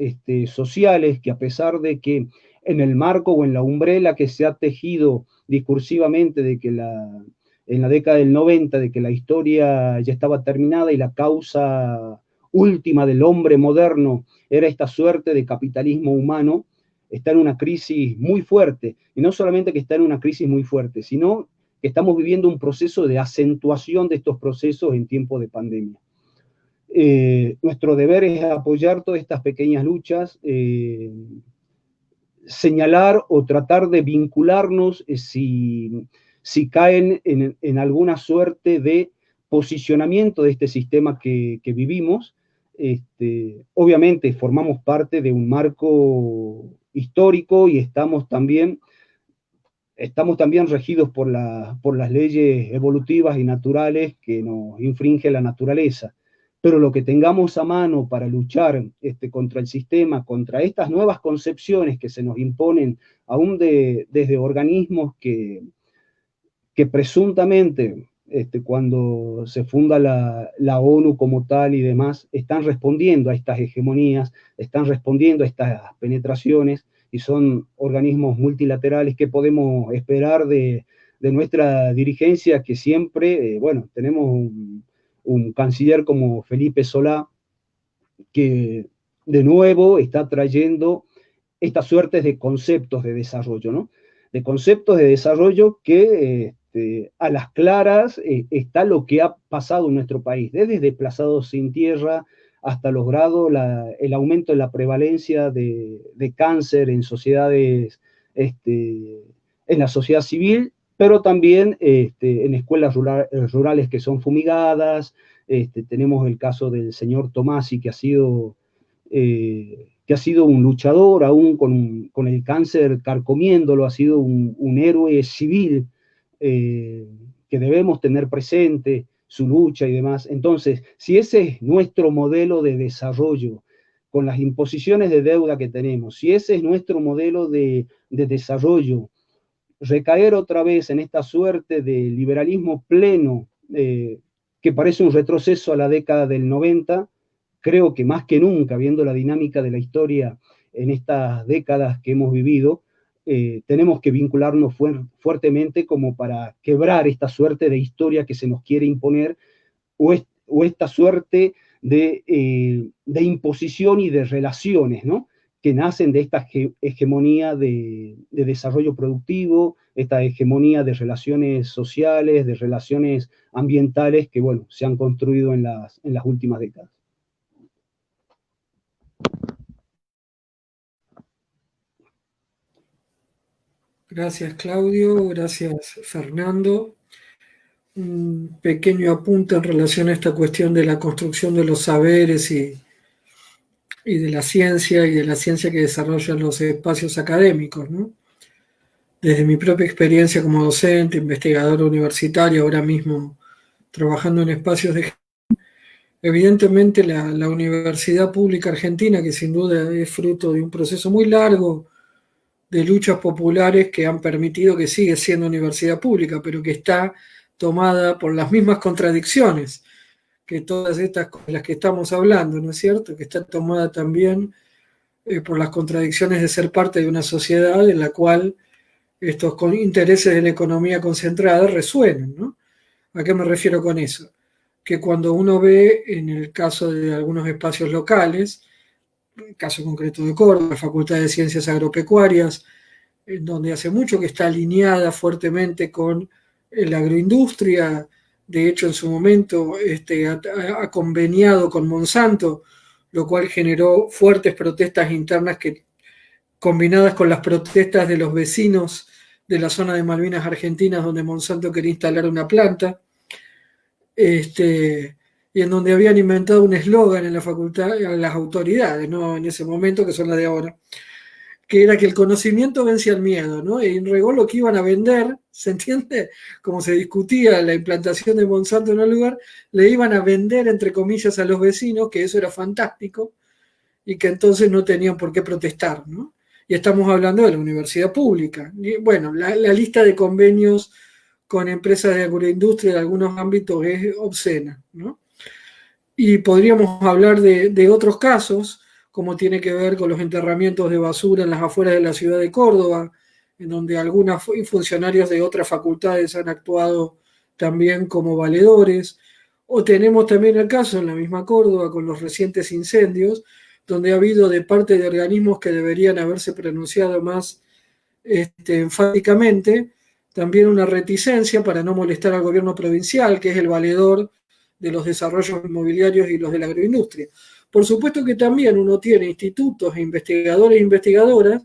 sociales que, a pesar de que en el marco o en la umbrela que se ha tejido discursivamente de que en la década del 90, de que la historia ya estaba terminada y la causa última del hombre moderno era esta suerte de capitalismo humano, está en una crisis muy fuerte. Y no solamente que está en una crisis muy fuerte, sino que estamos viviendo un proceso de acentuación de estos procesos en tiempo de pandemia. Nuestro deber es apoyar todas estas pequeñas luchas, señalar o tratar de vincularnos si caen en alguna suerte de posicionamiento de este sistema que vivimos. Obviamente formamos parte de un marco histórico y estamos también regidos por las leyes evolutivas y naturales que nos infringe la naturaleza. Pero lo que tengamos a mano para luchar contra el sistema, contra estas nuevas concepciones que se nos imponen aún desde organismos que presuntamente, cuando se funda la ONU como tal y demás, están respondiendo a estas hegemonías, están respondiendo a estas penetraciones, y son organismos multilaterales. que podemos esperar de nuestra dirigencia, que siempre, tenemos un canciller como Felipe Solá, que de nuevo está trayendo estas suertes de conceptos de desarrollo, ¿no? De conceptos de desarrollo que a las claras está lo que ha pasado en nuestro país, desde desplazados sin tierra hasta logrado el aumento de la prevalencia de cáncer en sociedades, en la sociedad civil, pero también en escuelas rurales que son fumigadas. Tenemos el caso del señor Tomasi, que ha sido un luchador, aún con el cáncer carcomiéndolo, ha sido un héroe civil que debemos tener presente su lucha y demás. Entonces, si ese es nuestro modelo de desarrollo, con las imposiciones de deuda que tenemos, si ese es nuestro modelo de desarrollo, recaer otra vez en esta suerte de liberalismo pleno, que parece un retroceso a la década del 90, creo que más que nunca, viendo la dinámica de la historia en estas décadas que hemos vivido, tenemos que vincularnos fuertemente como para quebrar esta suerte de historia que se nos quiere imponer, o esta suerte de imposición y de relaciones, ¿no?, que nacen de esta hegemonía de desarrollo productivo, esta hegemonía de relaciones sociales, de relaciones ambientales que, se han construido en las últimas décadas. Gracias, Claudio. Gracias, Fernando. Un pequeño apunte en relación a esta cuestión de la construcción de los saberes y de la ciencia que desarrollan los espacios académicos, ¿no? Desde mi propia experiencia como docente, investigador universitario, ahora mismo trabajando en espacios de Evidentemente la Universidad Pública Argentina, que sin duda es fruto de un proceso muy largo de luchas populares que han permitido que siga siendo universidad pública, pero que está tomada por las mismas contradicciones que todas estas con las que estamos hablando, ¿no es cierto? Que está tomada también por las contradicciones de ser parte de una sociedad en la cual estos intereses de la economía concentrada resuenan, ¿no? ¿A qué me refiero con eso? Que cuando uno ve, en el caso de algunos espacios locales, el caso concreto de Córdoba, la Facultad de Ciencias Agropecuarias, en donde hace mucho que está alineada fuertemente con la agroindustria, de hecho en su momento ha conveniado con Monsanto, lo cual generó fuertes protestas internas que, combinadas con las protestas de los vecinos de la zona de Malvinas Argentinas, donde Monsanto quería instalar una planta, y en donde habían inventado un eslogan en la facultad, las autoridades, ¿no? En ese momento, que son las de ahora, que era que el conocimiento vence al miedo, ¿no? Y entregó lo que iban a vender, ¿se entiende? Como se discutía la implantación de Monsanto en un lugar, le iban a vender, entre comillas, a los vecinos, que eso era fantástico, y que entonces no tenían por qué protestar, ¿no? Y estamos hablando de la universidad pública. Y, bueno, la lista de convenios con empresas de agroindustria de algunos ámbitos es obscena, ¿no? Y podríamos hablar de otros casos, como tiene que ver con los enterramientos de basura en las afueras de la ciudad de Córdoba, en donde algunos funcionarios de otras facultades han actuado también como valedores. O tenemos también el caso en la misma Córdoba con los recientes incendios, donde ha habido de parte de organismos que deberían haberse pronunciado más enfáticamente, también una reticencia para no molestar al gobierno provincial, que es el valedor de los desarrollos inmobiliarios y los de la agroindustria. Por supuesto que también uno tiene institutos e investigadores e investigadoras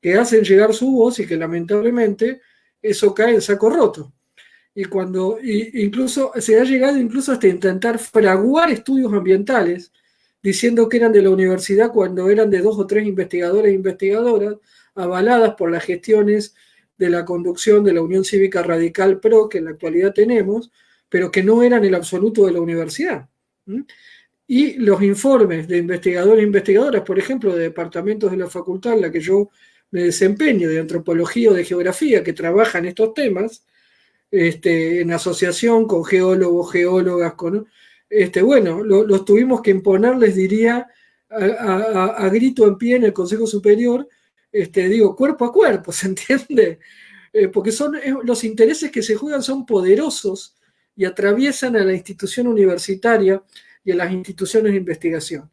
que hacen llegar su voz y que lamentablemente eso cae en saco roto. Incluso se ha llegado incluso hasta intentar fraguar estudios ambientales diciendo que eran de la universidad cuando eran de 2 o 3 investigadores e investigadoras avaladas por las gestiones de la conducción de la Unión Cívica Radical PRO que en la actualidad tenemos, pero que no eran el absoluto de la universidad. Y los informes de investigadores e investigadoras, por ejemplo, de departamentos de la facultad en la que yo me desempeño, de antropología o de geografía, que trabajan estos temas, en asociación con geólogos, geólogas, bueno, los tuvimos que imponer, les diría, a grito en pie en el Consejo Superior, digo, cuerpo a cuerpo, ¿se entiende? Porque los intereses que se juegan son poderosos y atraviesan a la institución universitaria y a las instituciones de investigación.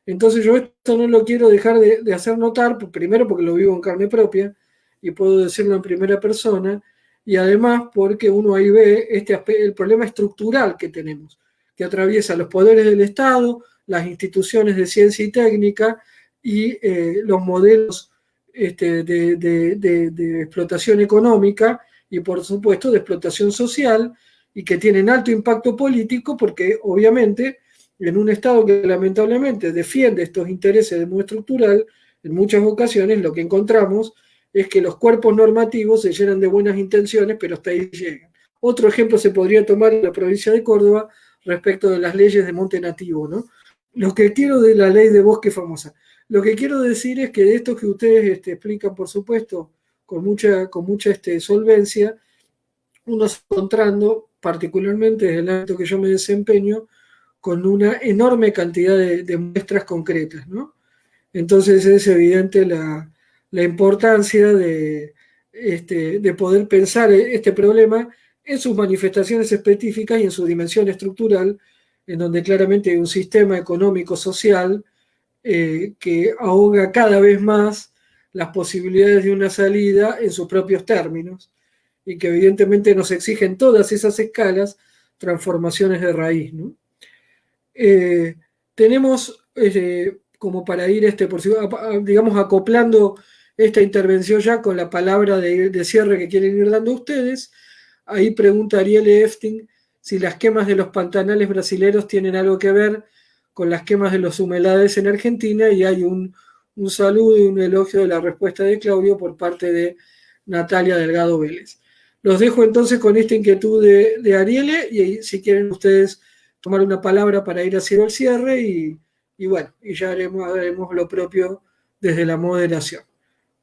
Entonces yo esto no lo quiero dejar de hacer notar, primero porque lo vivo en carne propia y puedo decirlo en primera persona, y además porque uno ahí ve el problema estructural que tenemos, que atraviesa los poderes del Estado, las instituciones de ciencia y técnica y los modelos de explotación económica y por supuesto de explotación social, y que tienen alto impacto político porque obviamente en un Estado que lamentablemente defiende estos intereses de modo estructural, en muchas ocasiones lo que encontramos es que los cuerpos normativos se llenan de buenas intenciones, pero hasta ahí llegan. Otro ejemplo se podría tomar en la provincia de Córdoba respecto de las leyes de monte nativo, ¿no? Lo que quiero de la ley de bosque famosa. Lo que quiero decir es que de esto que ustedes explican, por supuesto, con mucha solvencia, uno está encontrando, particularmente desde el ámbito que yo me desempeño, con una enorme cantidad de muestras concretas, ¿no? Entonces es evidente la importancia de poder pensar este problema en sus manifestaciones específicas y en su dimensión estructural, en donde claramente hay un sistema económico-social que ahoga cada vez más las posibilidades de una salida en sus propios términos y que evidentemente nos exigen todas esas escalas transformaciones de raíz, ¿no? Tenemos, como para ir, digamos, acoplando esta intervención ya con la palabra de cierre que quieren ir dando ustedes, ahí pregunta Ariel Efting si las quemas de los pantanales brasileros tienen algo que ver con las quemas de los humedales en Argentina, y hay un saludo y un elogio de la respuesta de Claudio por parte de Natalia Delgado Vélez. Los dejo entonces con esta inquietud de Ariel, y si quieren ustedes tomar una palabra para ir hacia el cierre y bueno, y ya haremos lo propio desde la moderación.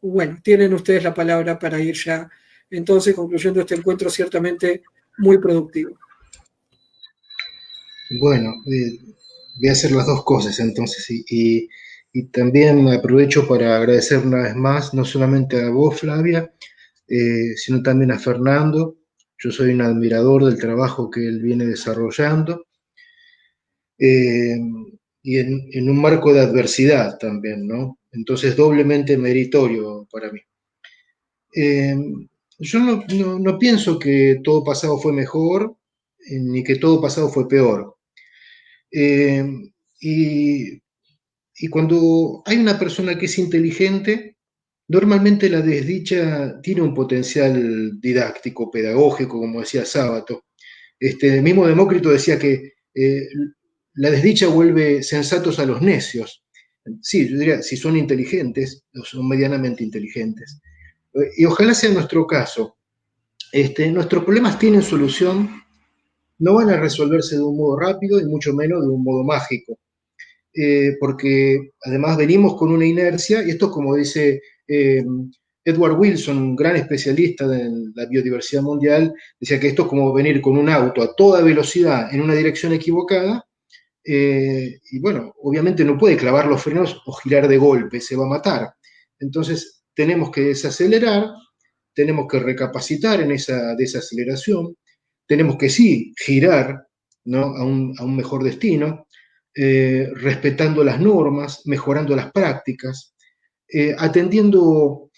Bueno, tienen ustedes la palabra para ir ya, entonces, concluyendo este encuentro ciertamente muy productivo. Bueno, voy a hacer las dos cosas entonces y también aprovecho para agradecer una vez más, no solamente a vos, Flavia, sino también a Fernando. Yo soy un admirador del trabajo que él viene desarrollando eh, y en un marco de adversidad también, ¿no? Entonces, doblemente meritorio para mí. Eh, yo no pienso que todo pasado fue mejor, ni que todo pasado fue peor. Eh, y, y cuando hay una persona que es inteligente, normalmente la desdicha tiene un potencial didáctico, pedagógico, como decía Sábato. El mismo Demócrito decía que la desdicha vuelve sensatos a los necios. Sí, yo diría, si son inteligentes, o son medianamente inteligentes. Y ojalá sea nuestro caso. Nuestros problemas tienen solución, no van a resolverse de un modo rápido y mucho menos de un modo mágico. Porque además venimos con una inercia, y esto como dice Edward Wilson, un gran especialista en la biodiversidad mundial, decía que esto es como venir con un auto a toda velocidad en una dirección equivocada, y bueno, obviamente no puede clavar los frenos o girar de golpe, se va a matar. Entonces tenemos que desacelerar, tenemos que recapacitar en esa desaceleración, tenemos que sí girar, ¿no? a un mejor destino, respetando las normas, mejorando las prácticas, atendiendo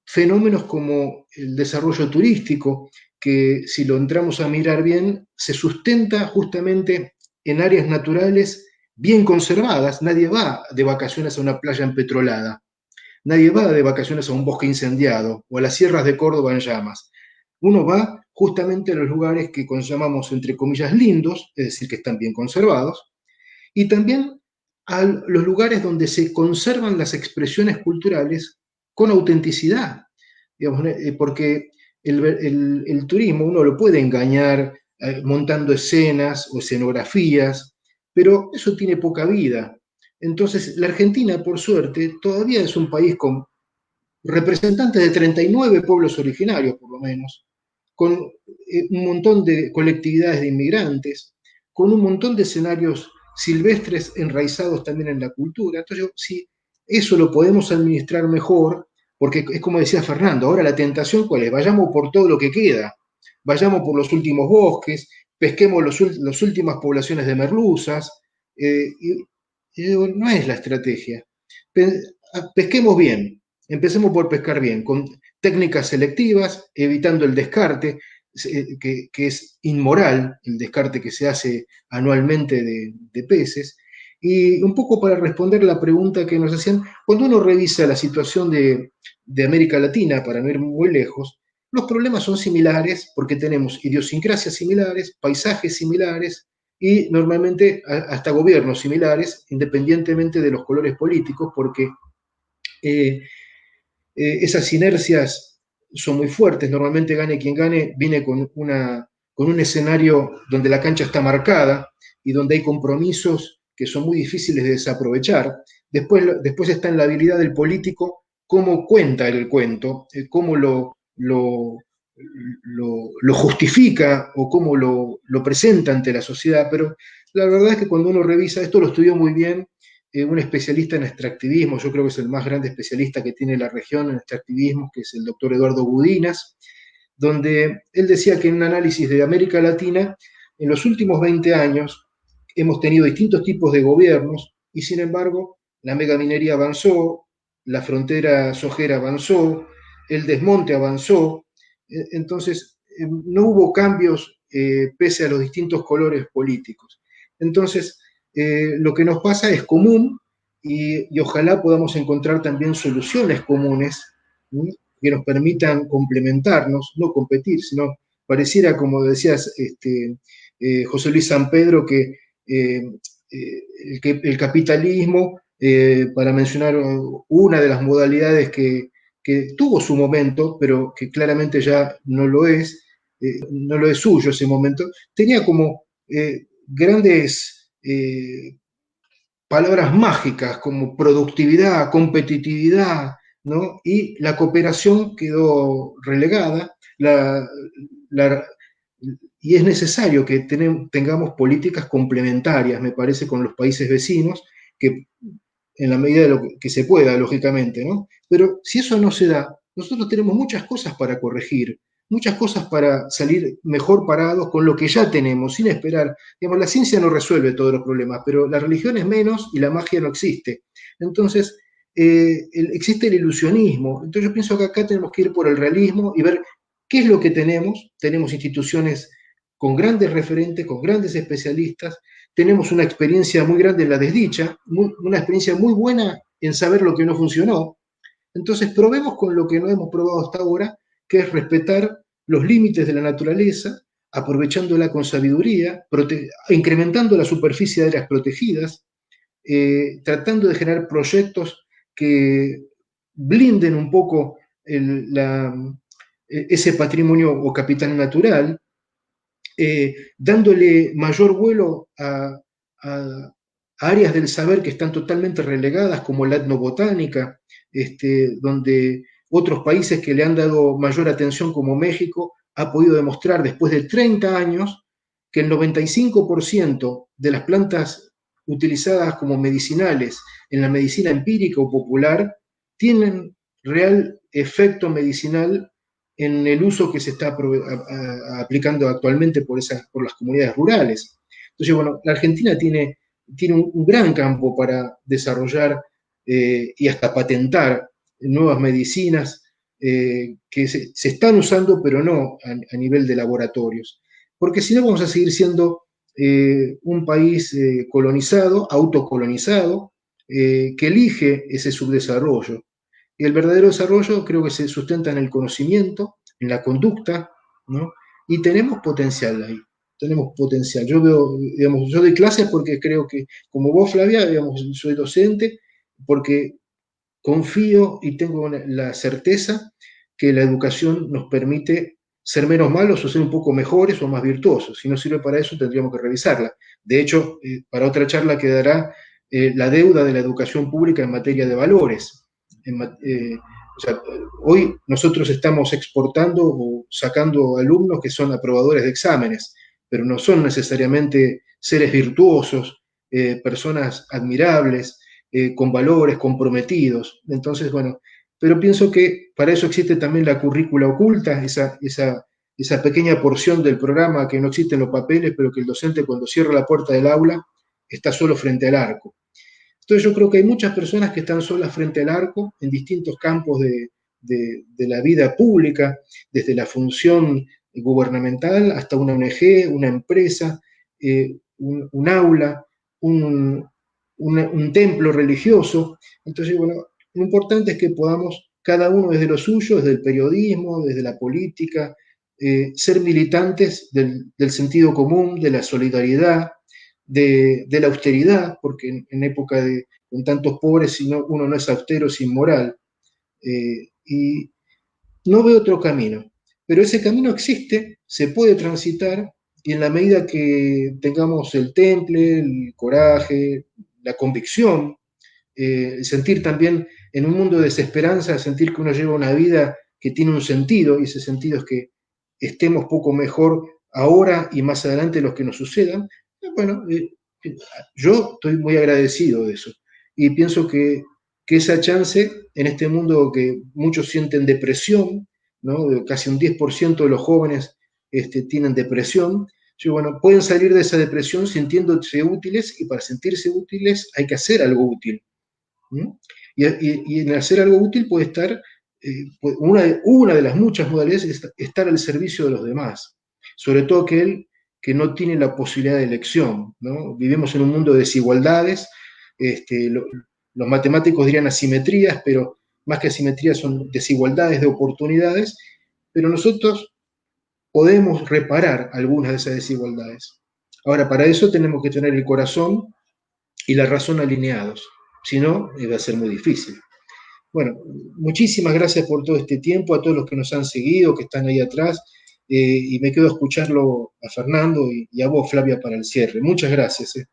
fenómenos como el desarrollo turístico, que si lo entramos a mirar bien, se sustenta justamente en áreas naturales bien conservadas. Nadie va de vacaciones a una playa empetrolada, nadie va de vacaciones a un bosque incendiado o a las sierras de Córdoba en llamas. Uno va justamente a los lugares que llamamos, entre comillas, lindos, es decir, que están bien conservados, y también a los lugares donde se conservan las expresiones culturales con autenticidad, digamos, porque el turismo uno lo puede engañar montando escenas o escenografías, pero eso tiene poca vida. Entonces, la Argentina, por suerte, todavía es un país con representantes de 39 pueblos originarios, por lo menos, con un montón de colectividades de inmigrantes, con un montón de escenarios silvestres enraizados también en la cultura. Entonces, si eso lo podemos administrar mejor, porque es como decía Fernando, ahora la tentación cuál es, vayamos por todo lo que queda, vayamos por los últimos bosques, pesquemos las últimas poblaciones de merluzas, no es la estrategia. Pesquemos bien, empecemos por pescar bien, con técnicas selectivas, evitando el descarte, que es inmoral, el descarte que se hace anualmente de peces. Y un poco para responder la pregunta que nos hacían, cuando uno revisa la situación de América Latina, para no ir muy lejos, los problemas son similares porque tenemos idiosincrasias similares, paisajes similares y normalmente hasta gobiernos similares, independientemente de los colores políticos, porque esas inercias son muy fuertes. Normalmente gane quien gane, viene con un escenario donde la cancha está marcada y donde hay compromisos que son muy difíciles de desaprovechar. Después está en la habilidad del político cómo cuenta el cuento, cómo lo justifica o cómo lo presenta ante la sociedad. Pero la verdad es que cuando uno revisa, esto lo estudió muy bien un especialista en extractivismo, yo creo que es el más grande especialista que tiene la región en extractivismo, que es el doctor Eduardo Budinas, donde él decía que en un análisis de América Latina, en los últimos 20 años hemos tenido distintos tipos de gobiernos y sin embargo la megaminería avanzó, la frontera sojera avanzó, el desmonte avanzó, entonces no hubo cambios pese a los distintos colores políticos. Entonces, lo que nos pasa es común y ojalá podamos encontrar también soluciones comunes, ¿sí? Que nos permitan complementarnos, no competir, sino pareciera, como decías, José Luis San Pedro, que el capitalismo, para mencionar una de las modalidades que tuvo su momento, pero que claramente ya no lo es, no lo es suyo ese momento, tenía como grandes palabras mágicas como productividad, competitividad, ¿no? Y la cooperación quedó relegada, la, y es necesario que tengamos políticas complementarias, me parece, con los países vecinos, que en la medida de lo que se pueda, lógicamente, ¿no? Pero si eso no se da, nosotros tenemos muchas cosas para corregir, muchas cosas para salir mejor parados con lo que ya tenemos, sin esperar. Digamos, la ciencia no resuelve todos los problemas, pero la religión es menos y la magia no existe. Entonces, existe el ilusionismo. Entonces yo pienso que acá tenemos que ir por el realismo y ver qué es lo que tenemos. Tenemos instituciones con grandes referentes, con grandes especialistas, tenemos una experiencia muy grande en la desdicha, una experiencia muy buena en saber lo que no funcionó. Entonces probemos con lo que no hemos probado hasta ahora, que es respetar los límites de la naturaleza, aprovechándola con sabiduría, incrementando la superficie de áreas protegidas, tratando de generar proyectos que blinden un poco ese patrimonio o capital natural, dándole mayor vuelo a áreas del saber que están totalmente relegadas, como la etnobotánica, donde otros países que le han dado mayor atención, como México, ha podido demostrar después de 30 años que el 95% de las plantas utilizadas como medicinales en la medicina empírica o popular tienen real efecto medicinal en el uso que se está aplicando actualmente por las comunidades rurales. Entonces, bueno, la Argentina tiene un gran campo para desarrollar y hasta patentar nuevas medicinas que se están usando, pero no a nivel de laboratorios. Porque si no vamos a seguir siendo un país colonizado, autocolonizado, que elige ese subdesarrollo. Y el verdadero desarrollo creo que se sustenta en el conocimiento, en la conducta, ¿no? Y tenemos potencial ahí, tenemos potencial. Yo veo, digamos, yo doy clases porque creo que, como vos, Flavia, digamos, soy docente, porque confío y tengo la certeza que la educación nos permite ser menos malos o ser un poco mejores o más virtuosos. Si no sirve para eso, tendríamos que revisarla. De hecho, para otra charla quedará la deuda de la educación pública en materia de valores. O sea, hoy nosotros estamos exportando o sacando alumnos que son aprobadores de exámenes, pero no son necesariamente seres virtuosos, personas admirables, con valores comprometidos. Entonces, bueno, pero pienso que para eso existe también la currícula oculta, esa pequeña porción del programa que no existe en los papeles, pero que el docente, cuando cierra la puerta del aula, está solo frente al arco. Entonces yo creo que hay muchas personas que están solas frente al arco en distintos campos de la vida pública, desde la función gubernamental hasta una ONG, una empresa, un aula, un templo religioso. Entonces, bueno, lo importante es que podamos, cada uno desde lo suyo, desde el periodismo, desde la política, ser militantes del sentido común, de la solidaridad, de la austeridad, porque en época con tantos pobres, uno no es austero, es inmoral. Y no veo otro camino. Pero ese camino existe, se puede transitar, y en la medida que tengamos el temple, el coraje, la convicción, el sentir también en un mundo de desesperanza, sentir que uno lleva una vida que tiene un sentido, y ese sentido es que estemos poco mejor ahora y más adelante los que nos sucedan. Bueno, yo estoy muy agradecido de eso, y pienso que esa chance en este mundo que muchos sienten depresión, ¿no? Casi un 10% de los jóvenes tienen depresión. Bueno, pueden salir de esa depresión sintiéndose útiles, y para sentirse útiles hay que hacer algo útil. Y en hacer algo útil puede estar, una de las muchas modalidades es estar al servicio de los demás, sobre todo aquel que no tiene la posibilidad de elección, ¿no? Vivimos en un mundo de desigualdades, los matemáticos dirían asimetrías, pero más que asimetrías son desigualdades de oportunidades, pero nosotros podemos reparar algunas de esas desigualdades. Ahora, para eso tenemos que tener el corazón y la razón alineados, si no, va a ser muy difícil. Bueno, muchísimas gracias por todo este tiempo, a todos los que nos han seguido, que están ahí atrás. y me quedo a escucharlo a Fernando y a vos, Flavia, para el cierre. Muchas gracias.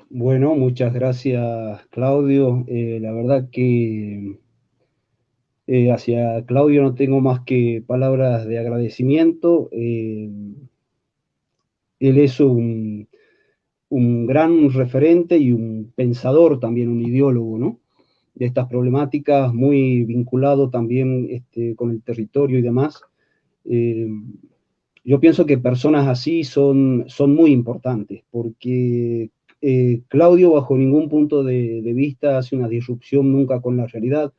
Bueno, muchas gracias, Claudio. La verdad que hacia Claudio no tengo más que palabras de agradecimiento. Él es un gran referente y un pensador también, un ideólogo, ¿no? De estas problemáticas, muy vinculado también con el territorio y demás. Eh, yo pienso que personas así son muy importantes, porque Claudio bajo ningún punto de vista hace una disrupción nunca con la realidad,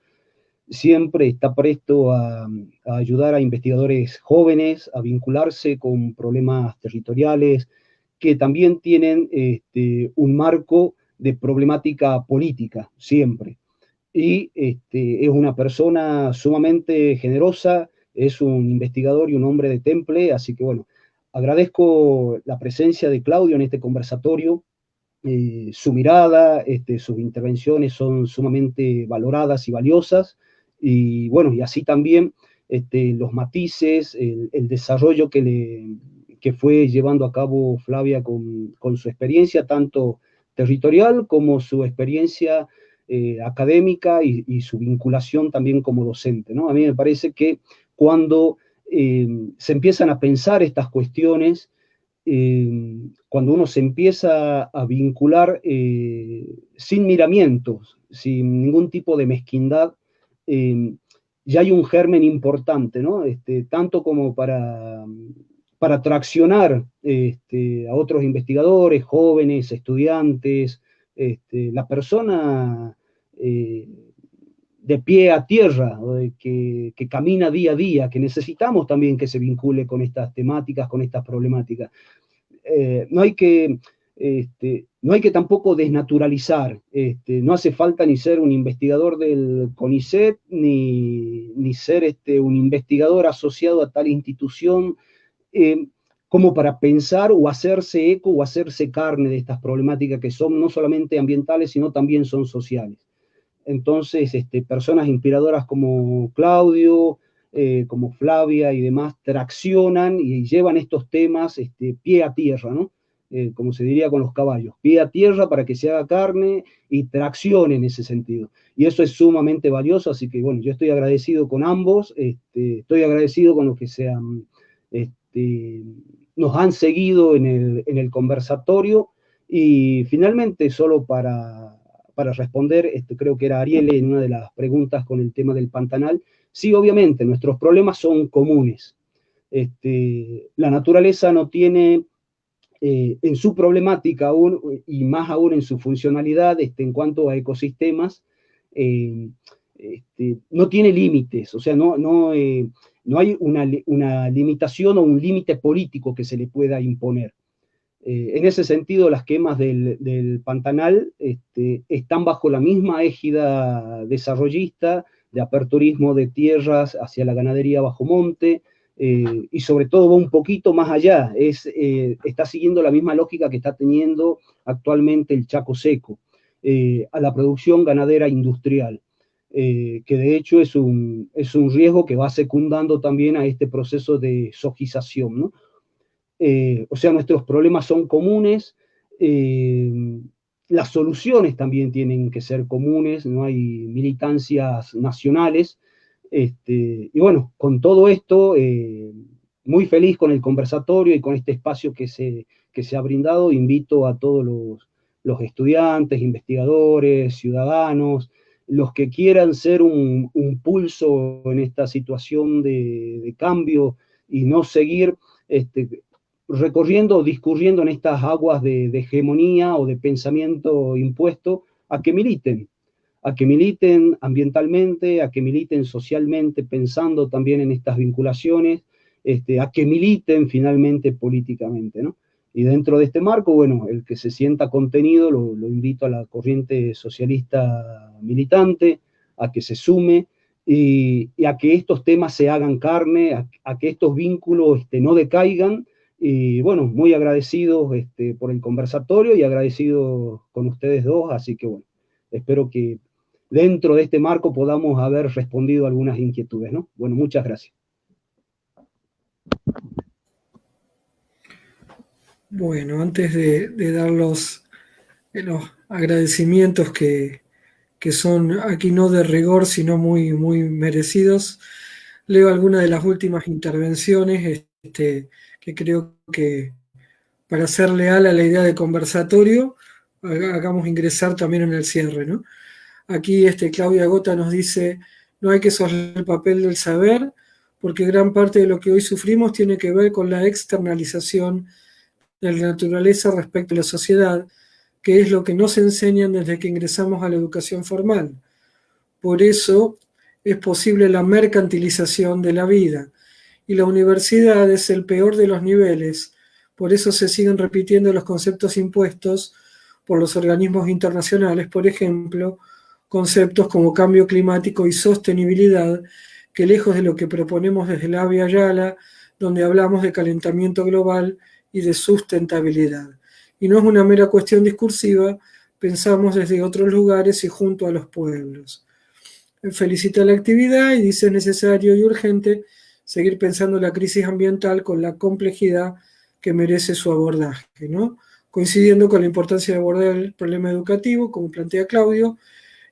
siempre está presto a ayudar a investigadores jóvenes a vincularse con problemas territoriales que también tienen un marco de problemática política, siempre. Y es una persona sumamente generosa, es un investigador y un hombre de temple, así que bueno, agradezco la presencia de Claudio en este conversatorio. Su mirada, sus intervenciones son sumamente valoradas y valiosas, y bueno, y así también los matices, el desarrollo que fue llevando a cabo Flavia con su experiencia, tanto territorial como su experiencia académica y su vinculación también como docente, ¿no? A mí me parece que cuando se empiezan a pensar estas cuestiones, cuando uno se empieza a vincular sin miramientos, sin ningún tipo de mezquindad, ya hay un germen importante, ¿no? Tanto como para traccionar a otros investigadores, jóvenes, estudiantes, la persona de pie a tierra, que camina día a día, que necesitamos también que se vincule con estas temáticas, con estas problemáticas. No hay que no hay que tampoco desnaturalizar, no hace falta ni ser un investigador del CONICET, ni ser un investigador asociado a tal institución, como para pensar o hacerse eco o hacerse carne de estas problemáticas que son no solamente ambientales, sino también son sociales. Entonces, personas inspiradoras como Claudio, como Flavia y demás, traccionan y llevan estos temas pie a tierra, ¿no? Como se diría con los caballos, pie a tierra para que se haga carne y traccione en ese sentido. Y eso es sumamente valioso, así que bueno, yo estoy agradecido con ambos, estoy agradecido con los que nos han seguido en el conversatorio, y finalmente, solo para responder, creo que era Ariel en una de las preguntas con el tema del Pantanal. Sí, obviamente, nuestros problemas son comunes. La naturaleza no tiene en su problemática aún, y más aún en su funcionalidad en cuanto a ecosistemas, no tiene límites, o sea, no hay una limitación o un límite político que se le pueda imponer. En ese sentido, las quemas del Pantanal están bajo la misma égida desarrollista de aperturismo de tierras hacia la ganadería bajo monte, y sobre todo va un poquito más allá, está siguiendo la misma lógica que está teniendo actualmente el Chaco Seco, a la producción ganadera industrial, que de hecho es un riesgo que va secundando también a este proceso de sojización, ¿no? O sea, nuestros problemas son comunes, las soluciones también tienen que ser comunes, no hay militancias nacionales. Y bueno, con todo esto, muy feliz con el conversatorio y con este espacio que se ha brindado. Invito a todos los estudiantes, investigadores, ciudadanos, los que quieran ser un pulso en esta situación de cambio y no seguir recorriendo o discurriendo en estas aguas de hegemonía o de pensamiento impuesto, a que militen ambientalmente, a que militen socialmente, pensando también en estas vinculaciones, a que militen finalmente políticamente, ¿no? Y dentro de este marco, bueno, el que se sienta contenido, lo invito a la corriente socialista militante, a que se sume, y a que estos temas se hagan carne, a que estos vínculos no decaigan. Y bueno, muy agradecidos por el conversatorio y agradecido con ustedes dos, así que bueno, espero que dentro de este marco podamos haber respondido algunas inquietudes, ¿no? Bueno, muchas gracias. Bueno, antes de dar los agradecimientos que son aquí no de rigor, sino muy, muy merecidos, leo algunas de las últimas intervenciones que creo que para ser leal a la idea de conversatorio, hagamos ingresar también en el cierre, ¿no? Aquí Claudia Gota nos dice, no hay que soslayar el papel del saber, porque gran parte de lo que hoy sufrimos tiene que ver con la externalización de la naturaleza respecto a la sociedad, que es lo que nos enseñan desde que ingresamos a la educación formal. Por eso es posible la mercantilización de la vida, y la universidad es el peor de los niveles. Por eso se siguen repitiendo los conceptos impuestos por los organismos internacionales, por ejemplo, conceptos como cambio climático y sostenibilidad, que lejos de lo que proponemos desde la Via Yala, donde hablamos de calentamiento global y de sustentabilidad. Y no es una mera cuestión discursiva, pensamos desde otros lugares y junto a los pueblos. Felicita la actividad y dice es necesario y urgente seguir pensando la crisis ambiental con la complejidad que merece su abordaje, ¿no? Coincidiendo con la importancia de abordar el problema educativo, como plantea Claudio,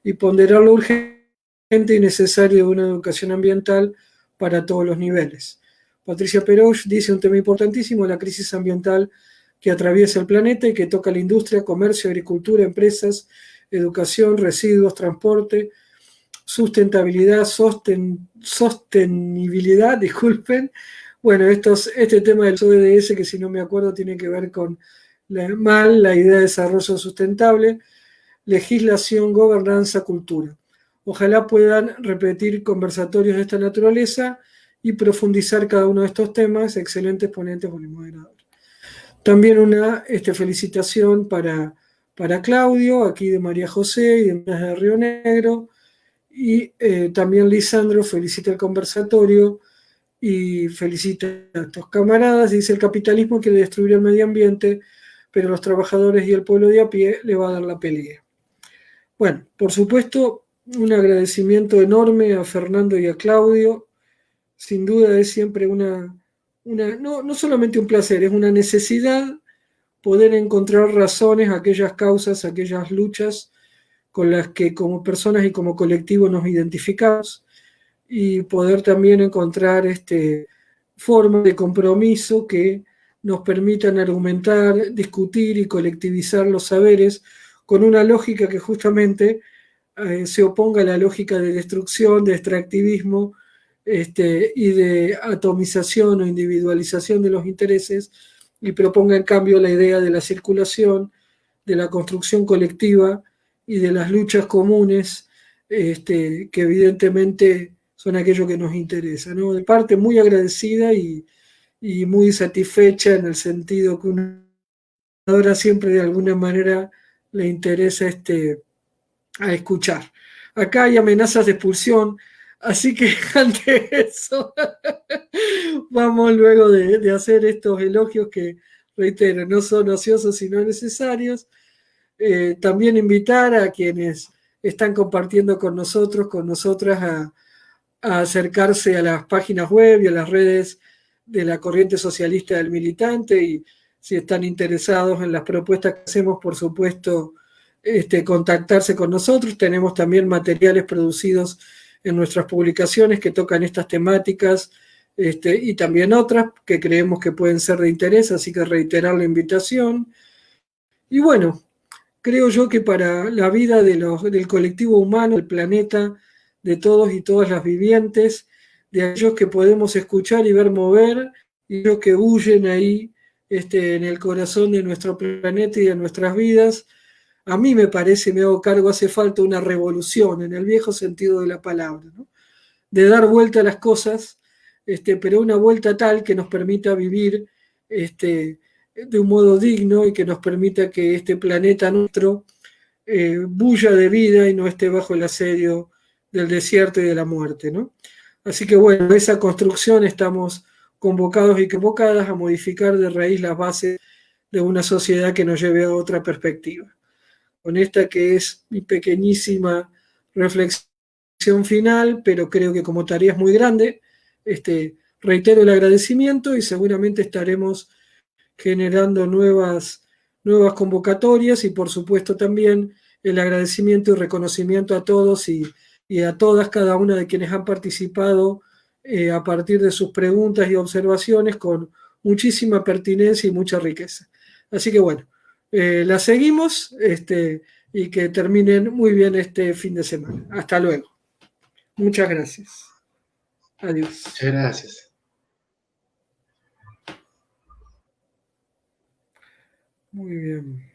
y ponderar lo urgente y necesario de una educación ambiental para todos los niveles. Patricia Peroch dice un tema importantísimo, la crisis ambiental que atraviesa el planeta y que toca la industria, comercio, agricultura, empresas, educación, residuos, transporte, sustentabilidad, sostenibilidad, disculpen. Bueno, este tema del ODS, que si no me acuerdo tiene que ver con la idea de desarrollo sustentable, legislación, gobernanza, cultura. Ojalá puedan repetir conversatorios de esta naturaleza y profundizar cada uno de estos temas. Excelentes ponentes por el moderador. También una felicitación para Claudio, aquí de María José y de Río Negro. Y también Lisandro felicita el conversatorio y felicita a estos camaradas. Dice, el capitalismo quiere destruir el medio ambiente, pero los trabajadores y el pueblo de a pie le va a dar la pelea. Bueno, por supuesto, un agradecimiento enorme a Fernando y a Claudio. Sin duda es siempre no solamente un placer, es una necesidad poder encontrar razones a aquellas causas, a aquellas luchas con las que como personas y como colectivo nos identificamos, y poder también encontrar formas de compromiso que nos permitan argumentar, discutir y colectivizar los saberes con una lógica que justamente se oponga a la lógica de destrucción, de extractivismo y de atomización o individualización de los intereses, y proponga en cambio la idea de la circulación, de la construcción colectiva y de las luchas comunes, que evidentemente son aquello que nos interesa, ¿no? De parte muy agradecida y muy satisfecha, en el sentido que una ahora siempre de alguna manera le interesa a escuchar. Acá hay amenazas de expulsión, así que ante eso vamos luego de hacer estos elogios que, reitero, no son ociosos sino necesarios. También invitar a quienes están compartiendo con nosotros, con nosotras, a acercarse a las páginas web y a las redes de la Corriente Socialista del Militante, y si están interesados en las propuestas que hacemos, por supuesto, contactarse con nosotros. Tenemos también materiales producidos en nuestras publicaciones que tocan estas temáticas y también otras que creemos que pueden ser de interés, así que reiterar la invitación. Y bueno, creo yo que para la vida del colectivo humano, del planeta, de todos y todas las vivientes, de aquellos que podemos escuchar y ver mover, y los que huyen ahí en el corazón de nuestro planeta y de nuestras vidas, a mí me parece, me hago cargo, hace falta una revolución en el viejo sentido de la palabra, ¿no? De dar vuelta a las cosas, pero una vuelta tal que nos permita vivir de un modo digno y que nos permita que este planeta nuestro bulla de vida y no esté bajo el asedio del desierto y de la muerte, ¿no? Así que bueno, esa construcción estamos convocados y convocadas a modificar de raíz las bases de una sociedad que nos lleve a otra perspectiva. con esta que es mi pequeñísima reflexión final, pero creo que como tarea es muy grande, reitero el agradecimiento y seguramente estaremos generando nuevas convocatorias y por supuesto también el agradecimiento y reconocimiento a todos y a todas, cada una de quienes han participado a partir de sus preguntas y observaciones con muchísima pertinencia y mucha riqueza. Así que bueno, la seguimos y que terminen muy bien este fin de semana. Hasta luego. Muchas gracias. Adiós. Muchas gracias. Muy bien.